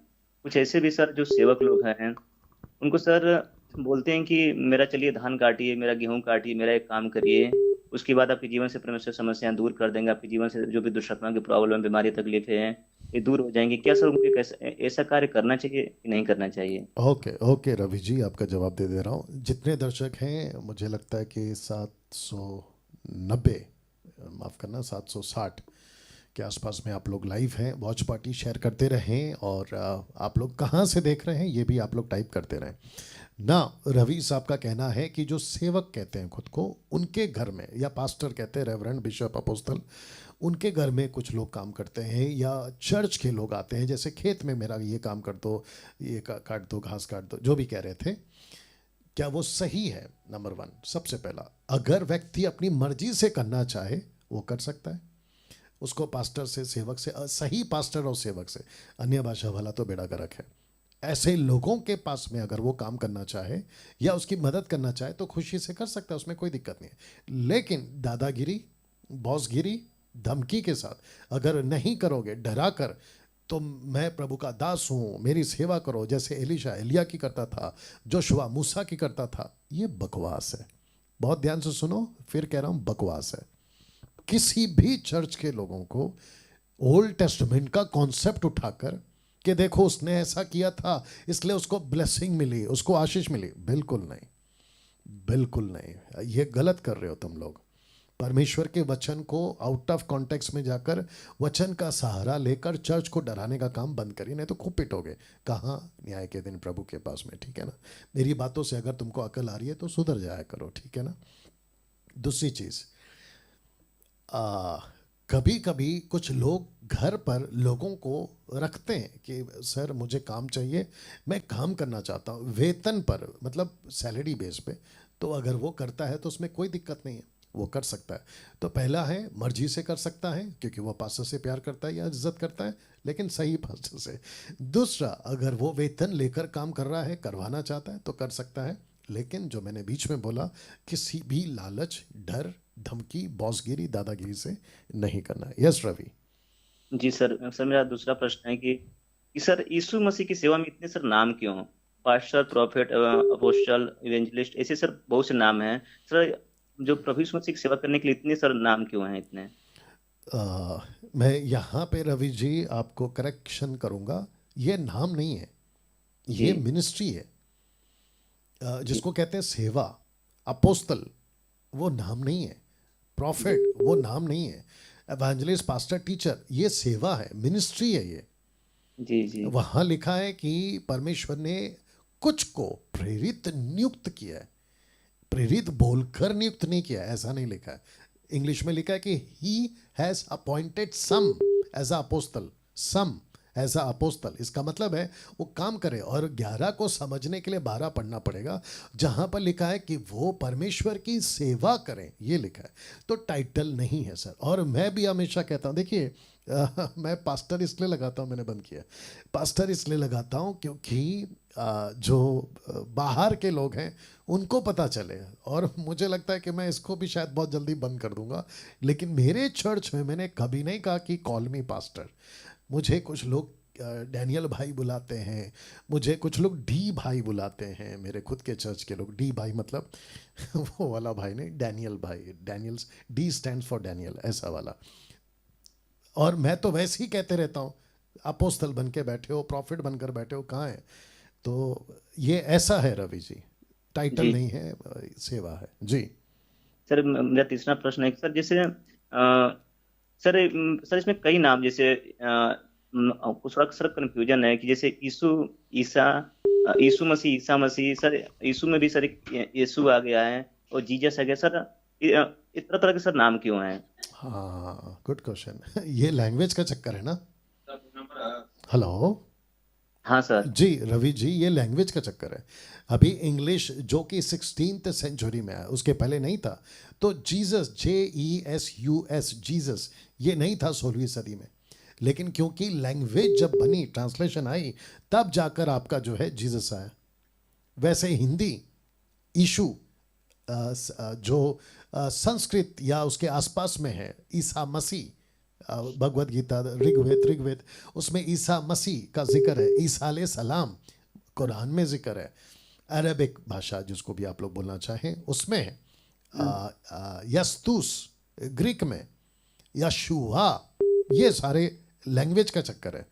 कुछ ऐसे भी सर जो सेवक लोग हैं उनको सर बोलते हैं कि मेरा चलिए धान काटिए, मेरा गेहूं काटिए, मेरा एक काम करिए, उसके बाद आपके जीवन से परमेश्वर समस्याएं दूर कर देंगे, आपके जीवन से जो भी दुष्टात्मा की प्रॉब्लम, बीमारी, तकलीफें हैं ये दूर हो जाएंगी। क्या सर उनको ऐसा कार्य करना चाहिए कि नहीं करना चाहिए? ओके ओके रवि जी, आपका जवाब दे दे रहा हूँ। जितने दर्शक हैं मुझे लगता है कि 790, माफ़ करना 760 के आसपास में आप लोग लाइव हैं। वॉच पार्टी शेयर करते रहें, और आप लोग कहाँ से देख रहे हैं ये भी आप लोग टाइप करते रहें ना। रवि साहब का कहना है कि जो सेवक कहते हैं खुद को, उनके घर में, या पास्टर कहते हैं, रेवरेंड, बिशप, अपोस्टल, उनके घर में कुछ लोग काम करते हैं, या चर्च के लोग आते हैं, जैसे खेत में मेरा ये काम कर दो, ये काट दो, घास काट दो, जो भी कह रहे थे, क्या वो सही है? नंबर 1, सबसे पहला, अगर व्यक्ति अपनी मर्जी से करना चाहे वो कर सकता है। उसको पास्टर से, सेवक से, सही पास्टर और सेवक से, अन्य भाषा वाला तो बेड़ा गर्क है। ऐसे लोगों के पास में अगर वो काम करना चाहे या उसकी मदद करना चाहे तो खुशी से कर सकता है, उसमें कोई दिक्कत नहीं है। लेकिन दादागिरी, बॉसगिरी, धमकी के साथ अगर नहीं करोगे, डरा कर, तो मैं प्रभु का दास हूँ, मेरी सेवा करो, जैसे एलिशा एलिया की करता था, जोशुआ मूसा की करता था, ये बकवास है। बहुत ध्यान से सुनो, फिर कह रहा हूँ बकवास है। किसी भी चर्च के लोगों को ओल्ड टेस्टमेंट का कॉन्सेप्ट उठाकर कि देखो उसने ऐसा किया था इसलिए उसको ब्लेसिंग मिली, उसको आशीष मिली, बिल्कुल नहीं, बिल्कुल नहीं, ये गलत कर रहे हो तुम लोग। परमेश्वर के वचन को आउट ऑफ कॉन्टेक्स्ट में जाकर वचन का सहारा लेकर चर्च को डराने का काम बंद करिए, नहीं तो खूब पिटोगे। कहाँ न्याय के दिन प्रभु के पास में, ठीक है ना। मेरी बातों से अगर तुमको अकल आ रही है तो सुधर जाया करो, ठीक है ना। दूसरी चीज़, कभी कभी कुछ लोग घर पर लोगों को रखते हैं कि सर मुझे काम चाहिए, मैं काम करना चाहता हूँ वेतन पर, मतलब सैलरी बेस पे, तो अगर वो करता है तो उसमें कोई दिक्कत नहीं है, वो कर सकता है। तो पहला है मर्जी से कर सकता है क्योंकि वो पास्टर से प्यार करता है या इज्जत करता है, लेकिन सही पास्टर से। दूसरा, अगर वो वेतन लेकर काम कर रहा है, करवाना चाहता है तो कर सकता है, लेकिन जो मैंने बीच में बोला, किसी भी लालच, डर, धमकी, बॉसगिरी, दादागिरी से नहीं करना है। यस रवि। जी सर, मेरा दूसरा प्रश्न है कि सर यीशु मसीह की सेवा में इतने सर नाम क्यों? पास्टर, प्रॉफिट, अपोस्टल, इवेंजलिस्ट, ऐसे सर बहुत से नाम हैं। सर जो प्रभु यीशु मसीह की सेवा करने के लिए इतने सर नाम क्यों हैं इतने? मैं यहाँ पे रवि जी आपको करेक्शन करूँगा, ये नाम नहीं है, ये जी मिनिस्ट्री है। जी जिसको कहते हैं सेवा, अपोस्तल वो नाम नहीं है, प्रॉफिट वो नाम नहीं है, एवेंजलिस्ट, पास्टर, टीचर ये सेवा है, मिनिस्ट्री है ये। जी जी वहाँ लिखा है कि परमेश्वर ने कुछ को प्रेरित नियुक्त किया है, प्रेरित बोलकर नियुक्त नहीं किया है, ऐसा नहीं लिखा है। इंग्लिश में लिखा है कि he has appointed some as a apostle, some as a apostle. इसका मतलब है वो काम करे, और 11 को समझने के लिए 12 पढ़ना पड़ेगा, जहाँ पर लिखा है कि वो परमेश्वर की सेवा करें, ये लिखा है। तो टाइटल नहीं है सर। और मैं भी हमेशा कहता हूँ, देखिए मैं पास्टर इसलिए लगाता हूँ, मैंने बंद किया, पास्टर इसलिए लगाता हूँ क्योंकि जो बाहर के लोग हैं उनको पता चले। और मुझे लगता है कि मैं इसको भी शायद बहुत जल्दी बंद कर दूंगा, लेकिन मेरे चर्च में मैंने कभी नहीं कहा कि कॉल मी पास्टर। मुझे कुछ लोग डैनियल भाई बुलाते हैं, मुझे कुछ लोग डी भाई बुलाते हैं, मेरे खुद के चर्च के लोग। डी भाई मतलब वो वाला भाई नहीं, डैनियल भाई, Daniels, D stands for Daniel, ऐसा वाला। और मैं तो वैसे ही कहते रहता हूँ, अपोस्तल बन के बैठे हो, प्रॉफिट बनकर बैठे हो, कहाँ है? तो ये ऐसा है रवि जी, टाइटल जी नहीं है, सेवा है जी। सर, मेरा तीसरा प्रश्न है कि सर जैसे सर इसमें कई नाम, जैसे कुछ थोड़ा सर कंफ्यूजन है कि जैसे यीशु, ईसा, यीशु मसीह, ईसा मसीह, सर यीशु में भी सर एक यीशु आ गया है और जीसस आ गया सर, इस तरह तरह के सर नाम क्यों हैं? हाँ, गुड क्वेश्चन। ये लैंग्वेज का चक्कर है ना। हेलो हाँ सर। जी रवि जी, ये लैंग्वेज का चक्कर है। अभी इंग्लिश जो कि 16th सेंचुरी में आया, उसके पहले नहीं था। तो जीसस, JESUS, जीसस, ये नहीं था 16वीं सदी में। लेकिन क्योंकि लैंग्वेज जब बनी, ट्रांसलेशन आई, तब जाकर आपका जो है जीसस आया। वैसे हिंदी ईशु जो संस्कृत या उसके आसपास में है, ईसा मसीह, भगवत गीता, ऋग्वेद, उसमें ईसा मसीह का जिक्र है, ईसा अलैहि सलाम कुरान में जिक्र है। अरबिक भाषा जिसको भी आप लोग बोलना चाहें उसमें है, यस्तुस ग्रीक में, यशुआ, ये सारे लैंग्वेज का चक्कर है।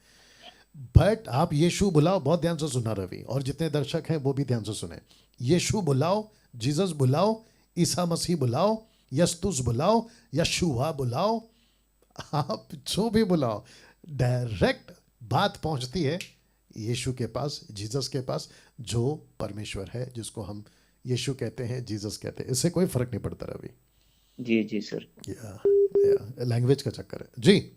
बट आप यीशु बुलाओ, बहुत ध्यान से सुना रवि, और जितने दर्शक हैं वो भी ध्यान से सुने। यीशु बुलाओ, जीसस बुलाओ, ईसा मसीह बुलाओ, यस्तुस बुलाओ, यशुआ बुलाओ, आप जो भी बुलाओ, डायरेक्ट बात पहुंचती है यीशु के पास, जीसस के पास, जो परमेश्वर है, जिसको हम यीशु कहते हैं, जीसस कहते हैं। इससे कोई फर्क नहीं पड़ता रवि। जी जी सर। लैंग्वेज का चक्कर है जी।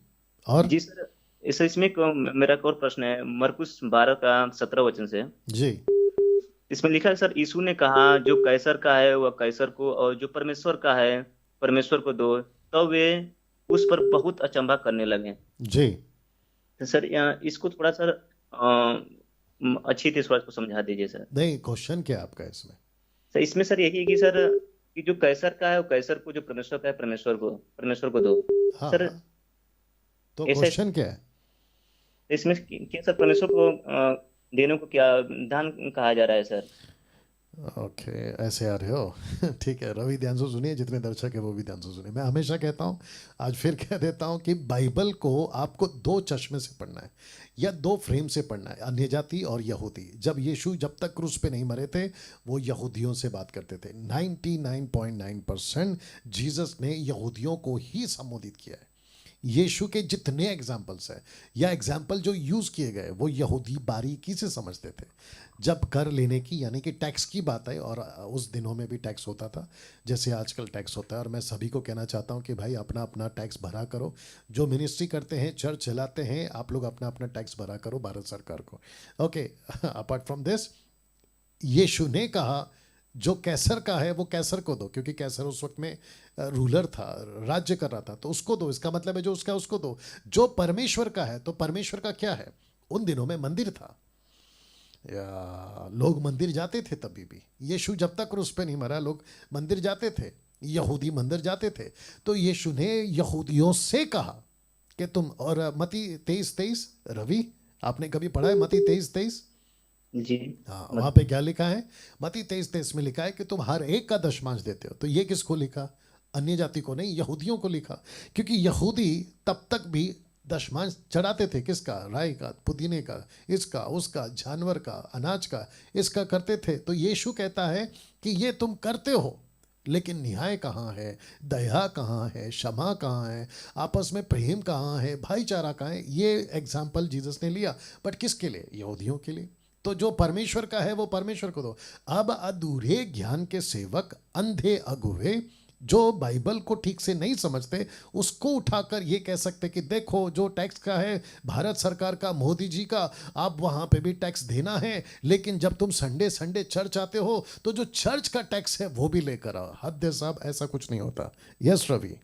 और जी सर, इसमें मेरा एक और प्रश्न है, मरकुस 12 का 17 वचन से। जी इसमें लिखा है सर, यीशु ने कहा जो कैसर का है वह कैसर को, और जो परमेश्वर का है परमेश्वर को दो। तो वे उस पर बहुत अचंभा करने लगे। जी तो सर इसको थोड़ा सर अच्छी तरह थोड़ा इसको समझा दीजिए सर। नहीं, क्वेश्चन क्या है आपका इसमें? सर इसमें सर यही है कि सर कि जो कैसर का है वो कैसर को, जो परमेश्वर का है परमेश्वर को दो। हाँ सर हाँ, तो ऐसा क्वेश्चन क्या है? इसमें क्या सर परमेश्वर को देने को क्या दान कहा जा रहा है सर? ओके, ऐसे आ रहे हो ठीक है रवि, ध्यान से सुनिए, जितने दर्शक है वो भी ध्यान से सुनिए। मैं हमेशा कहता हूँ, आज फिर कह देता हूँ कि बाइबल को आपको 2 चश्मे से पढ़ना है या 2 फ्रेम से पढ़ना है, अन्य जाति और यहूदी। जब यीशु जब तक क्रूस पे नहीं मरे थे, वो यहूदियों से बात करते थे। 99.9% जीसस ने यहूदियों को ही संबोधित किया है। यीशु के जितने एग्जाम्पल्स हैं या एग्जाम्पल जो यूज़ किए गए, वो यहूदी बारीकी से समझते थे। जब कर लेने की, यानी कि टैक्स की बात है, और उस दिनों में भी टैक्स होता था जैसे आजकल टैक्स होता है। और मैं सभी को कहना चाहता हूं कि भाई अपना अपना टैक्स भरा करो। जो मिनिस्ट्री करते हैं, चर्च चलाते हैं, आप लोग अपना अपना टैक्स भरा करो भारत सरकार को। ओके, अपार्ट फ्रॉम दिस, यीशु ने कहा जो कैसर का है वो कैसर को दो, क्योंकि कैसर उस वक्त में रूलर था, राज्य कर रहा था, तो उसको दो। इसका मतलब है जो उसका उसको दो। जो परमेश्वर का है, तो परमेश्वर का क्या है? उन दिनों में मंदिर था, या लोग मंदिर जाते थे। तभी भी यीशु जब तक क्रूस पे नहीं मरा, लोग मंदिर जाते थे, यहूदी मंदिर जाते थे। तो यीशु ने यहूदियों से कहा कि तुम, और मत्ती 23:23, रवि आपने कभी पढ़ा है मत्ती 23:23? जी। हाँ, मत वहां पे क्या लिखा है? मत्ती 23:23 में लिखा है कि तुम हर एक का दशमांश देते हो। तो ये किसको लिखा? अन्य जाति को नहीं, यहूदियों को लिखा। क्योंकि यहूदी तब तक भी दशमांश चढ़ाते थे। किसका? राई का, पुदीने का, इसका, उसका, जानवर का, अनाज का, इसका करते थे। तो यीशु कहता है कि ये तुम करते हो, लेकिन न्याय कहाँ है? दया कहाँ है? क्षमा कहाँ है? आपस में प्रेम कहाँ है? भाईचारा कहाँ है? ये एग्जाम्पल जीसस ने लिया, बट किसके लिए? यहूदियों के लिए। तो जो परमेश्वर का है वो परमेश्वर को दो। अब अधूरे ज्ञान के सेवक, अंधे अगुवे, जो बाइबल को ठीक से नहीं समझते, उसको उठाकर ये कह सकते कि देखो जो टैक्स का है भारत सरकार का, मोदी जी का, आप वहां पे भी टैक्स देना है, लेकिन जब तुम संडे संडे चर्च आते हो तो जो चर्च का टैक्स है वो भी लेकर आओ। हद है साहब, ऐसा कुछ नहीं होता। यस रवि।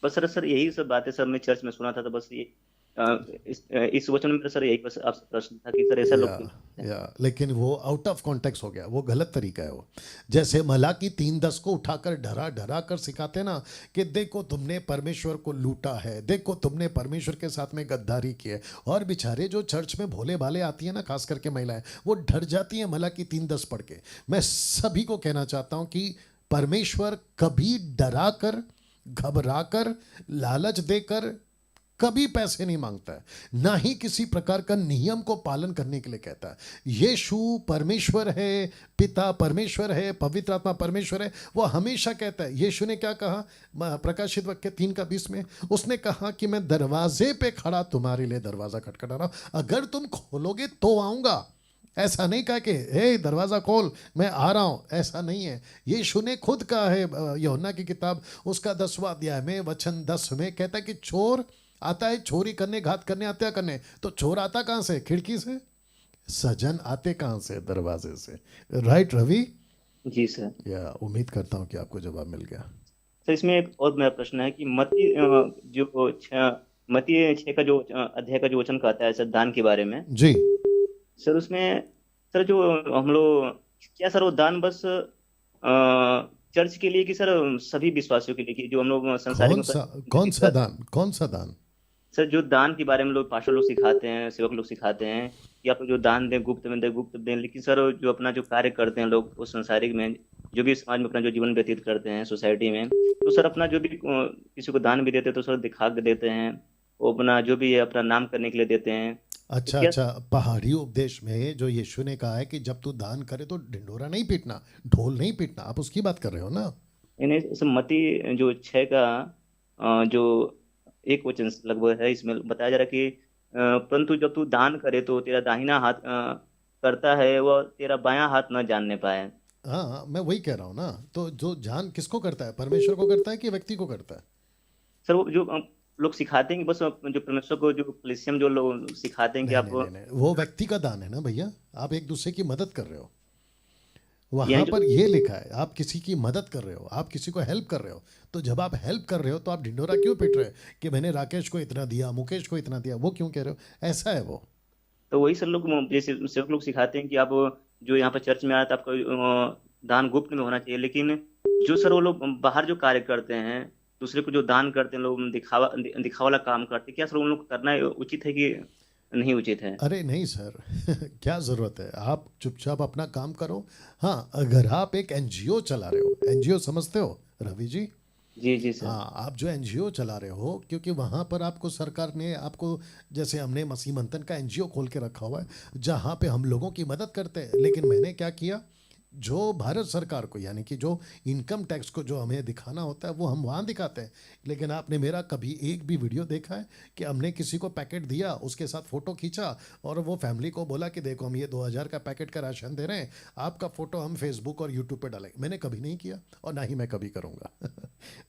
बस सर यही सब बातें सर मैं चर्च में सुना था, तो बस ये इस वचन में सर यही बस आपसे प्रश्न था कि सर ऐसा लोग या क्यों करते हैं? या लेकिन वो आउट ऑफ कॉन्टेक्स्ट हो गया, वो गलत तरीका है वो। जैसे मलाकी 3:10 को उठाकर डरा डरा कर सिखाते ना कि देखो तुमने परमेश्वर को लूटा है, देखो तुमने परमेश्वर के साथ में गद्दारी की है। और बेचारे जो चर्च में भोले भाले आती है ना, खास करके महिलाएं, वो डर जाती हैं मलाकी 3:10 पढ़ के। मैं सभी को कहना चाहता हूं कि परमेश्वर कभी डरा कर, घबरा कर, लालच देकर कभी पैसे नहीं मांगता है, ना ही किसी प्रकार का नियम को पालन करने के लिए कहता है। यीशु परमेश्वर है, पिता परमेश्वर है, पवित्र आत्मा परमेश्वर है। वो हमेशा कहता है। यीशु ने क्या कहा प्रकाशित वाक्य 3:20 में? उसने कहा कि मैं दरवाजे पे खड़ा तुम्हारे लिए दरवाजा खटखटा रहा हूं, अगर तुम खोलोगे तो आऊंगा। ऐसा नहीं कहा कि हे दरवाज़ा खोल मैं आ रहा हूँ, ऐसा नहीं है। यीशु ने खुद कहा है, यूहन्ना की किताब उसका 10वां अध्याय में वचन 10 में कहता है कि चोर आता है चोरी करने, घात करने, हत्या करने। तो चोर आता कहाँ से? खिड़की से। सजन आते कहाँ से? दरवाजे से। राइट रवि? जी सर। या उम्मीद करता हूँ कि आपको जवाब मिल गया। सर इसमें एक और मेरा प्रश्न है कि मत्ती 6 का जो अध्याय का जो वचन कहता है सर दान के बारे में, जी। सर उसमें सर जो हम लोग, क्या सर वो दान बस चर्च के लिए कि सर सभी विश्वासियों के लिए, कि जो हम लोग संसारिक कौन सा दान? कौन सा दान? सर जो दान के बारे में लोग पास्टर लोग सिखाते हैं, सेवक लोग सिखाते हैं कि आप जो दान दें गुप्त में दें, गुप्त दें, लेकिन सर जो अपना जो कार्य करते हैं लोग उस संसारिक में, जो भी समाज में अपना जो जीवन व्यतीत करते हैं सोसाइटी में, तो सर अपना जो भी किसी को दान भी देते हैं तो सर दिखा के देते हैं, वो अपना जो भी है अपना नाम करने के लिए देते हैं। तो अच्छा क्या अच्छा, पहाड़ी उपदेश में जो यीशु ने कहा है कि जब तू दान करे तो ढिंढोरा नहीं पीटना, ढोल नहीं पीटना, आप उसकी बात कर रहे हो ना? इन्हें सर मत्ती जो 6 का जो एक वचन लगभग है, इसमें बताया जा रहा है कि परंतु जब तू दान करे तो तेरा दाहिना हाथ करता है वह तेरा बायां हाथ न जानने पाए। हाँ, मैं वही कह रहा हूँ ना। तो जो जान किसको करता है? परमेश्वर को करता है कि व्यक्ति को करता है? सर वो जो लोग सिखाते हैं कि बस जो परमेश्वर को, जो कलीसिया जो लोग सिखाते हैं कि नहीं आप नहीं नहीं नहीं, वो व्यक्ति का दान है ना भैया। आप एक दूसरे की मदद कर रहे हो। वहां यानी पर जो, ये लिखा है आप किसी की मदद कर रहे हो, आप किसी को हेल्प कर रहे हो। तो जब आप हेल्प कर रहे हो तो आप ढिंडोरा क्यों पीट रहे हो कि मैंने राकेश को इतना दिया, मुकेश को इतना दिया? वो क्यों कह रहे हो? ऐसा है वो। तो वही सर लोग जैसे सेवक लोग सिखाते हैं कि आप जो यहाँ पर चर्च में आए तो आपका दान गुप्त में होना चाहिए, लेकिन जो सर वो लोग बाहर जो कार्य करते हैं, दूसरे को जो दान करते हैं लोग, दिखावा वाला काम करते हैं, क्या सर उन लोग करना उचित है कि नहीं उचित है? अरे नहीं सर क्या ज़रूरत है? आप चुपचाप अपना काम करो। हाँ, अगर आप एक एनजीओ चला रहे हो, एनजीओ समझते हो रवि जी? जी जी सर। हाँ, आप जो एनजीओ चला रहे हो, क्योंकि वहाँ पर आपको सरकार ने आपको, जैसे हमने मसीह मंथन का एनजीओ खोल के रखा हुआ है जहाँ पे हम लोगों की मदद करते हैं। लेकिन मैंने क्या किया, जो भारत सरकार को, यानी कि जो इनकम टैक्स को जो हमें दिखाना होता है वो हम वहाँ दिखाते हैं। लेकिन आपने मेरा कभी एक भी वीडियो देखा है कि हमने किसी को पैकेट दिया, उसके साथ फ़ोटो खींचा और वो फैमिली को बोला कि देखो हम ये 2000 का पैकेट का राशन दे रहे हैं, आपका फ़ोटो हम फेसबुक और यूट्यूब पे डालेंगे? मैंने कभी नहीं किया और ना ही मैं कभी करूँगा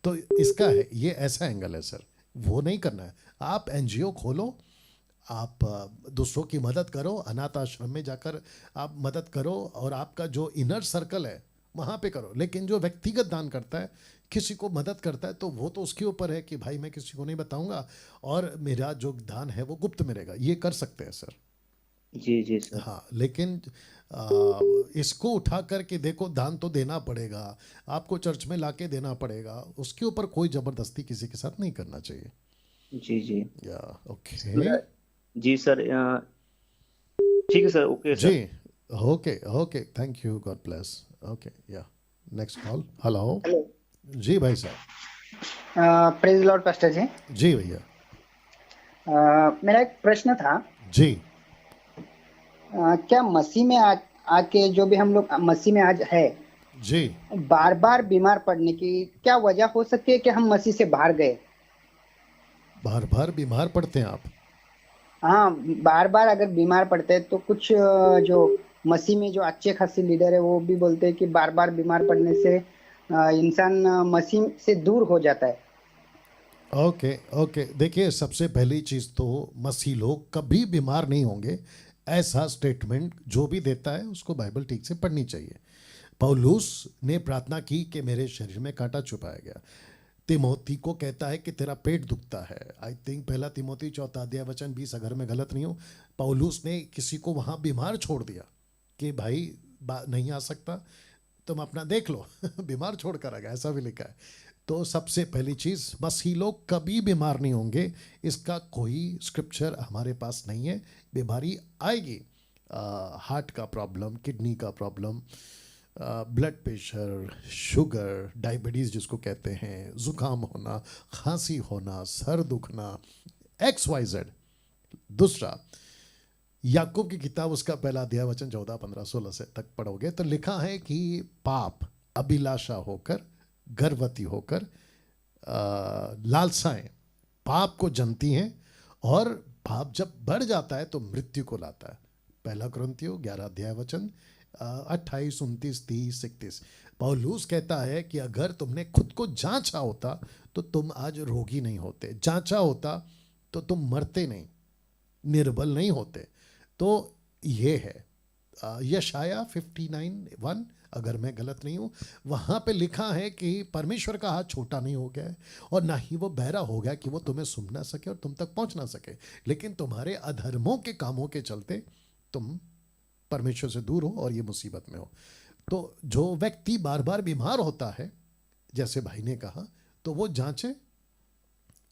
तो इसका है, ये ऐसा एंगल है सर, वो नहीं करना है। आप एनजीओ खोलो, आप दूसरों की मदद करो, अनाथ आश्रम में जाकर आप मदद करो, और आपका जो इनर सर्कल है वहाँ पे करो। लेकिन जो व्यक्तिगत दान करता है, किसी को मदद करता है, तो वो तो उसके ऊपर है कि भाई मैं किसी को नहीं बताऊंगा और मेरा जो दान है वो गुप्त में रहेगा। ये कर सकते हैं सर। जी जी सर। हाँ, लेकिन इसको उठा करके देखो दान तो देना पड़ेगा, आपको चर्च में लाके देना पड़ेगा, उसके ऊपर कोई ज़बरदस्ती किसी के साथ नहीं करना चाहिए। जी जी। या ओके जी सर, ठीक है सर, ओके जी। Sir. Okay okay, thank you, God bless. Okay, yeah next call. Hello. Hello. जी भाई साहब। प्रेज लॉर्ड पास्टर जी। जी भैया। मेरा एक प्रश्न था। जी क्या मसीह में आके जो भी हम लोग मसीह में आज है, जी। बार बार बीमार पड़ने की क्या वजह हो सकती है कि हम मसीह से बाहर गए? बार बार बीमार पड़ते हैं आप? हाँ, बार बार अगर बीमार पड़ते हैं तो कुछ जो मसीह में जो अच्छे खासे लीडर है वो भी बोलते हैं कि बार बार बीमार पड़ने से इंसान मसीह से दूर हो जाता है। ओके ओके, देखिए सबसे पहली चीज़ तो मसीह लोग कभी बीमार नहीं होंगे, ऐसा स्टेटमेंट जो भी देता है उसको बाइबल ठीक से पढ़नी चाहिए। पौलुस ने प्रार्थना की कि मेरे शरीर में कांटा छुपाया गया। तिमोथी को कहता है कि तेरा पेट दुखता है। आई थिंक पहला तिमोथी 4:20 अगर मैं गलत नहीं हूँ, पौलुस ने किसी को वहाँ बीमार छोड़ दिया कि भाई नहीं आ सकता, तुम अपना देख लो बीमार छोड़ कर आ गया, ऐसा भी लिखा है। तो सबसे पहली चीज़, मसीह लोग कभी बीमार नहीं होंगे, इसका कोई स्क्रिप्चर हमारे पास नहीं है। बीमारी आएगी, हार्ट का प्रॉब्लम, किडनी का problem, blood pressure, sugar, diabetes जिसको कहते हैं, ज़ुकाम होना, खांसी होना, सर दुखना, XYZ। दूसरा, याकूब की किताब उसका पहला अध्याय वचन 14, 15, 16 से तक पढ़ोगे तो लिखा है कि पाप अभिलाषा होकर, गर्भवती होकर, लालसाएं पाप को जनती हैं, और पाप जब बढ़ जाता है तो मृत्यु को लाता है। पहला कुरिन्थियों 11 अध्याय वचन 28, 29, 30, 31। पौलुस कहता है कि अगर तुमने खुद को जांचा होता तो तुम आज रोगी नहीं होते, जांचा होता तो तुम मरते नहीं, निर्बल नहीं होते। तो ये है यशाया 59:1, अगर मैं गलत नहीं हूँ, वहाँ पे लिखा है कि परमेश्वर का हाथ छोटा नहीं हो गया है और ना ही वो बहरा हो गया कि वो तुम्हें सुन ना सके और तुम तक पहुँच ना सके, लेकिन तुम्हारे अधर्मों के कामों के चलते तुम परमेश्वर से दूर हो और ये मुसीबत में हो। तो जो व्यक्ति बार बार बीमार होता है, जैसे भाई ने कहा, तो वो जांचे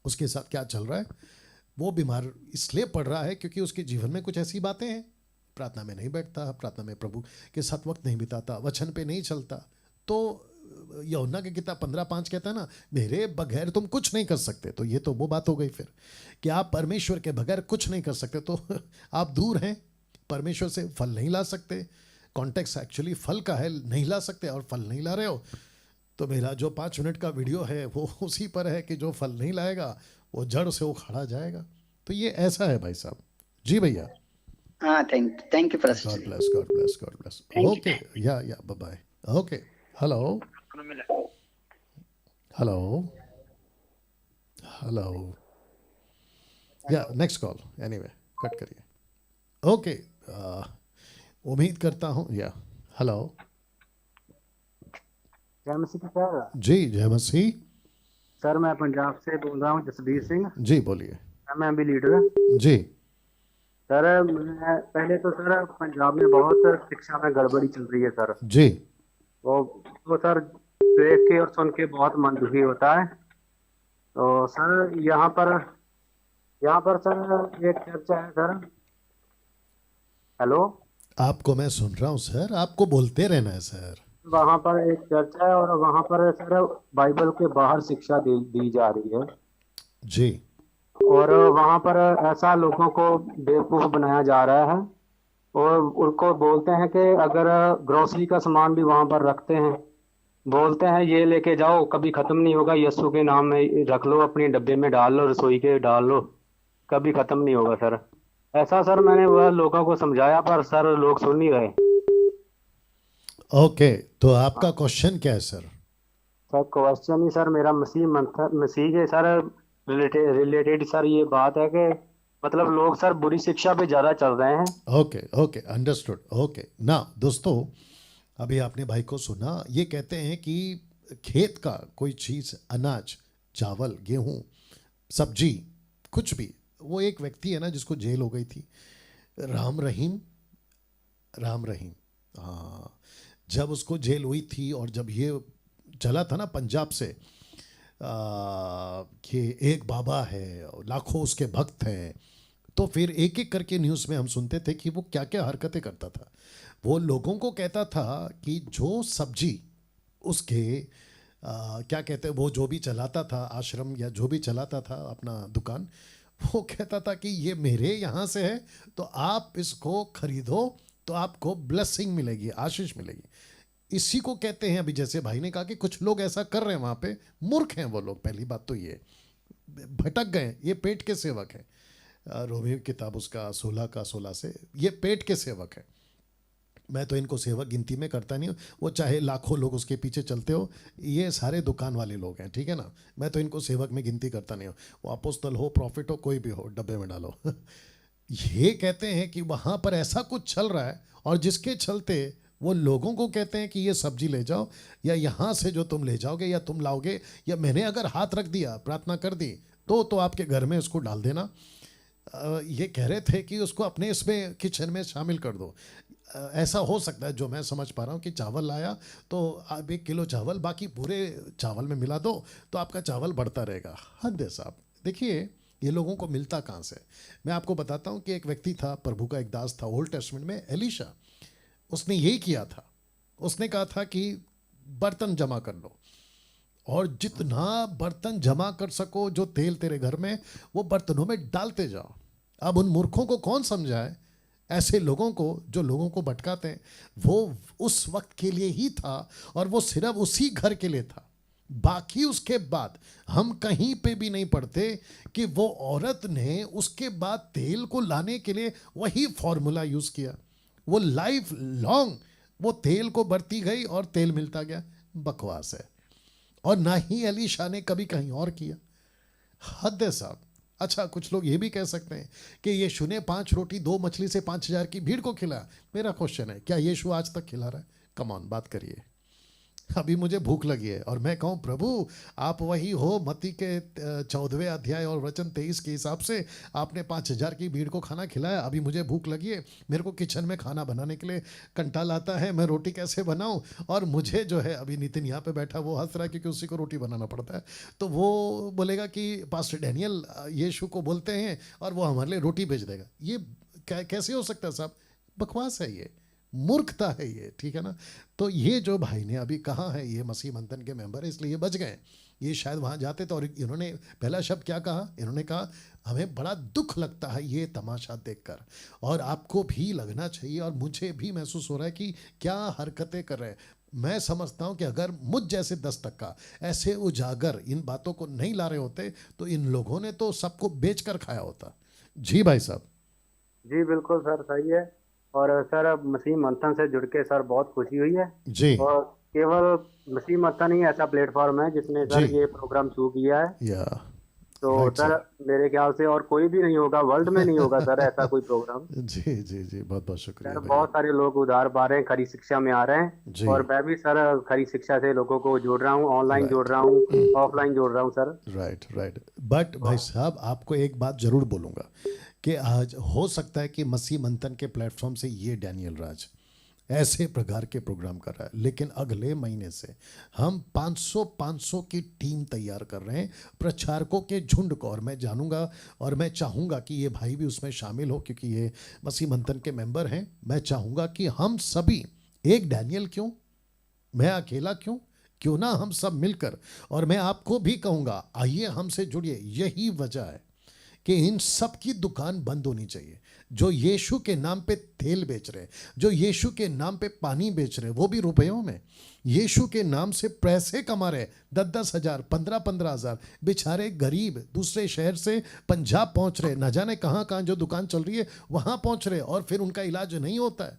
उसके साथ क्या चल रहा है। वो बीमार इसलिए पड़ रहा है क्योंकि उसके जीवन में कुछ ऐसी बातें हैं, प्रार्थना में नहीं बैठता, प्रार्थना में प्रभु के साथ वक्त नहीं बिताता, वचन पे नहीं चलता। तो यूहन्ना की किताब 15:5 कहता है ना, मेरे बगैर तुम कुछ नहीं कर सकते। तो ये तो वो बात हो गई फिर कि आप परमेश्वर के बगैर कुछ नहीं कर सकते, तो आप दूर हैं, परमेश्वर से फल नहीं ला सकते। कॉन्टेक्स्ट एक्चुअली फल का है, नहीं ला सकते और फल नहीं ला रहे हो। तो मेरा जो 5 मिनट का वीडियो है वो उसी पर है कि जो फल नहीं लाएगा वो जड़ से उखाड़ा जाएगा। तो ये ऐसा है भाई साहब। जी भैया। हाँ, thank you pastor God ji. Bless, God bless, God bless. Okay, yeah bye bye. Okay, hello hello hello, yeah next call, anyway cut करिए। ओके, उम्मीद करता हूँ, या हेलो। जय मसीह की सर। जी जय मसीह। सर मैं पंजाब से बोल रहा हूँ, जसबीर सिंह। जी बोलिए। मैं भी लीडर। जी सर मैं पहले तो सर पंजाब में बहुत शिक्षा में गड़बड़ी चल रही है सर। जी वो सर देख के और सुन के बहुत मन दुखी होता है। तो सर यहाँ पर सर एक चर्चा है सर। हेलो, आपको मैं सुन रहा हूँ सर, आपको बोलते रहना है सर। वहाँ पर एक चर्चा है और वहाँ पर सर बाइबल के बाहर शिक्षा दी जा रही है। जी और वहाँ पर ऐसा लोगों को बेवकूफ़ बनाया जा रहा है और उनको बोलते हैं कि अगर ग्रोसरी का सामान भी वहाँ पर रखते हैं, बोलते हैं ये लेके जाओ, कभी ख़त्म नहीं होगा, यीशु के नाम में रख लो, अपने डब्बे में डाल लो, रसोई के डाल लो, कभी ख़त्म नहीं होगा सर। ऐसा सर मैंने वह लोगों को समझाया पर सर लोग सुन नहीं रहे। ओके, तो आपका क्वेश्चन क्या है सर? सर क्वेश्चन ही सर मेरा मसीह के सर रिलेटेड सर ये बात है कि मतलब लोग सर बुरी शिक्षा पे ज़्यादा चल रहे हैं। Okay okay, understood. ओके ना दोस्तों, अभी आपने भाई को सुना, ये कहते हैं कि खेत का कोई चीज़, अनाज, चावल, गेहूँ, सब्जी, कुछ भी, वो एक व्यक्ति है ना जिसको जेल हो गई थी, राम रहीम, हाँ, जब उसको जेल हुई थी और जब ये चला था ना पंजाब से कि एक बाबा है, लाखों उसके भक्त हैं, तो फिर एक एक करके न्यूज़ में हम सुनते थे कि वो क्या क्या हरकतें करता था। वो लोगों को कहता था कि जो सब्जी उसके क्या कहते हैं, वो जो भी चलाता था आश्रम या जो भी चलाता था अपना दुकान, वो कहता था कि ये मेरे यहाँ से है तो आप इसको खरीदो तो आपको ब्लेसिंग मिलेगी, आशीष मिलेगी। इसी को कहते हैं, अभी जैसे भाई ने कहा कि कुछ लोग ऐसा कर रहे हैं वहाँ पे, मूर्ख हैं वो लोग। पहली बात तो ये भटक गए, ये पेट के सेवक हैं। रोमी किताब उसका 16 का 16 से, ये पेट के सेवक है। मैं तो इनको सेवक गिनती में करता नहीं हूँ, वो चाहे लाखों लोग उसके पीछे चलते हो, ये सारे दुकान वाले लोग हैं, ठीक है ना। मैं तो इनको सेवक में गिनती करता नहीं हूँ, वो अपोस्तल हो, प्रॉफिट हो, कोई भी हो, डब्बे में डालो। ये कहते हैं कि वहाँ पर ऐसा कुछ चल रहा है और जिसके चलते वो लोगों को कहते हैं कि ये सब्जी ले जाओ, या यहाँ से जो तुम ले जाओगे या तुम लाओगे, या मैंने अगर हाथ रख दिया, प्रार्थना कर दी तो आपके घर में उसको डाल देना। ये कह रहे थे कि उसको अपने इसमें किचन में शामिल कर दो। ऐसा हो सकता है, जो मैं समझ पा रहा हूँ, कि चावल लाया तो आप 1 किलो चावल बाकी पूरे चावल में मिला दो तो आपका चावल बढ़ता रहेगा। हद है साहब। देखिए ये लोगों को मिलता कहाँ से। मैं आपको बताता हूँ कि एक व्यक्ति था, प्रभु का एक दास था ओल्ड टेस्टमेंट में, एलीशा। उसने यही किया था, उसने कहा था कि बर्तन जमा कर लो और जितना बर्तन जमा कर सको, जो तेल तेरे घर में, वो बर्तनों में डालते जाओ। अब उन मूर्खों को कौन समझाए, ऐसे लोगों को जो लोगों को भटकाते हैं। वो उस वक्त के लिए ही था और वो सिर्फ उसी घर के लिए था। बाकी उसके बाद हम कहीं पे भी नहीं पढ़ते कि वो औरत ने उसके बाद तेल को लाने के लिए वही फॉर्मूला यूज़ किया। वो लाइफ लॉन्ग वो तेल को बढ़ती गई और तेल मिलता गया। बकवास है। और ना ही एलीशा ने कभी कहीं और किया। हद है साहब। अच्छा, कुछ लोग ये भी कह सकते हैं कि यीशु ने 5 रोटी 2 मछली से 5000 की भीड़ को खिलाया। मेरा क्वेश्चन है, क्या यीशु आज तक खिला रहा है? कम ऑन, बात करिए। अभी मुझे भूख लगी है और मैं कहूँ प्रभु आप वही हो, मत्ती के 14वें अध्याय और वचन 23 के हिसाब से आपने 5000 की भीड़ को खाना खिलाया। अभी मुझे भूख लगी है, मेरे को किचन में खाना बनाने के लिए कंटाल आता है, मैं रोटी कैसे बनाऊं? और मुझे जो है, अभी नितिन यहाँ पे बैठा, वो हंस रहा है क्योंकि उसी को रोटी बनाना पड़ता है। तो वो बोलेगा कि पास्टर डैनियल यीशु को बोलते हैं और वो हमारे लिए रोटी भेज देगा। ये कैसे हो सकता है साहब? बकवास है, ये मूर्खता है ये, ठीक है ना। तो ये जो भाई ने अभी कहा है, ये मसीह मंथन के मेंबर है इसलिए बच गए। ये शायद वहाँ जाते तो, और इन्होंने पहला शब्द क्या कहा? इन्होंने कहा हमें बड़ा दुख लगता है ये तमाशा देखकर, और आपको भी लगना चाहिए और मुझे भी महसूस हो रहा है कि क्या हरकतें कर रहे हैं। मैं समझता हूँ कि अगर मुझ जैसे 10 टक्का ऐसे उजागर इन बातों को नहीं ला रहे होते तो इन लोगों ने तो सबको बेच कर खाया होता। जी भाई साहब। जी बिल्कुल सर, सही है। और सर मसीह मंथन से जुड़ के सर बहुत खुशी हुई है। जी। और केवल मसीह मंथन ही ऐसा प्लेटफॉर्म है जिसने सर जी। ये प्रोग्राम शुरू किया है। या तो राइट सर मेरे ख्याल से और कोई भी नहीं होगा, वर्ल्ड में नहीं होगा सर ऐसा कोई प्रोग्राम। जी जी जी, बहुत बहुत शुक्रिया सर भाई। बहुत सारे लोग उधार पा रहे हैं, खरी शिक्षा में आ रहे हैं। जी। और मैं भी सर खरी शिक्षा से लोगों को जोड़ रहा हूँ, ऑनलाइन Right. जोड़ रहा हूँ, ऑफलाइन जोड़ रहा हूँ सर। Right right. बट भाई साहब आपको एक बात जरूर बोलूँगा कि आज हो सकता है कि मसीह मंथन के प्लेटफॉर्म से ये डैनियल राज ऐसे प्रकार के प्रोग्राम कर रहा है, लेकिन अगले महीने से हम 500 की टीम तैयार कर रहे हैं, प्रचारकों के झुंड को। और मैं जानूंगा और मैं चाहूँगा कि ये भाई भी उसमें शामिल हो, क्योंकि ये मसीह मंथन के मेंबर हैं। मैं चाहूँगा कि हम सभी, एक डैनियल क्यों, मैं अकेला क्यों, क्यों ना हम सब मिलकर, और मैं आपको भी कहूँगा आइए हमसे जुड़िए। यही वजह है कि इन सब की दुकान बंद होनी चाहिए। जो यीशु के नाम पे तेल बेच रहे हैं, जो यीशु के नाम पे पानी बेच रहे हैं, वो भी रुपयों में, यीशु के नाम से पैसे कमा रहे हैं, 10-10 हज़ार, 15-15 हज़ार। बेचारे गरीब दूसरे शहर से पंजाब पहुंच रहे, न जाने कहाँ कहाँ जो दुकान चल रही है वहाँ पहुंच रहे, और फिर उनका इलाज नहीं होता है।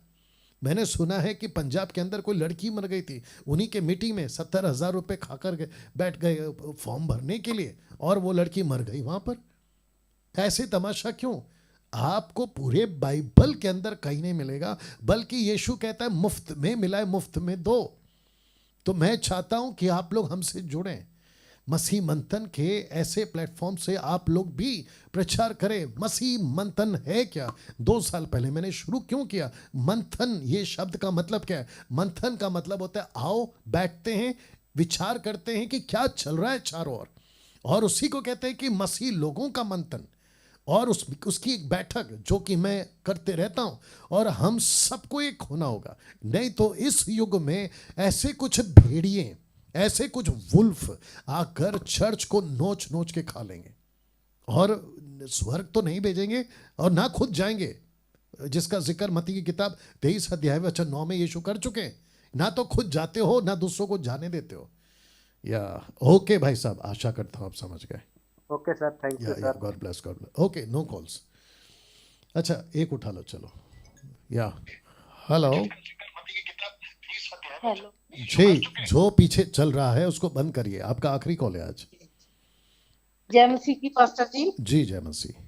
मैंने सुना है कि पंजाब के अंदर कोई लड़की मर गई थी, उन्हीं के मीटिंग में 70,000 रुपये खाकर बैठ गए फॉर्म भरने के लिए, और वो लड़की मर गई वहाँ पर। ऐसे तमाशा क्यों? आपको पूरे बाइबल के अंदर कहीं नहीं मिलेगा, बल्कि यीशु कहता है मुफ्त में मिला है मुफ्त में दो। तो मैं चाहता हूं कि आप लोग हमसे जुड़ें, मसीह मंथन के ऐसे प्लेटफॉर्म से आप लोग भी प्रचार करें। मसीह मंथन है क्या? 2 साल पहले मैंने शुरू क्यों किया? मंथन, ये शब्द का मतलब क्या है? मंथन का मतलब होता है आओ बैठते हैं, विचार करते हैं कि क्या चल रहा है चारों ओर, और उसी को कहते हैं कि मसीह लोगों का मंथन। और उसकी एक बैठक जो कि मैं करते रहता हूं, और हम सबको एक होना होगा। नहीं तो इस युग में ऐसे कुछ भेड़िए, ऐसे कुछ वुल्फ आकर चर्च को नोच नोच के खा लेंगे, और स्वर्ग तो नहीं भेजेंगे और ना खुद जाएंगे, जिसका जिक्र मत्ती की किताब 23 अध्याय वचन 9 में यीशु कर चुके हैं। ना तो खुद जाते हो, ना दूसरों को जाने देते हो। या ओके भाई साहब, आशा करता हूं आप समझ गए। Okay sir, thank you yeah sir. God bless, God bless. Okay, no calls. अच्छा, एक उठा लो, चलो। या हेलो हेलो जी, जो पीछे चल रहा है उसको बंद करिए, आपका आखिरी कॉल है आज। जय मसीह की पास्टर जी। जी जय मसीह।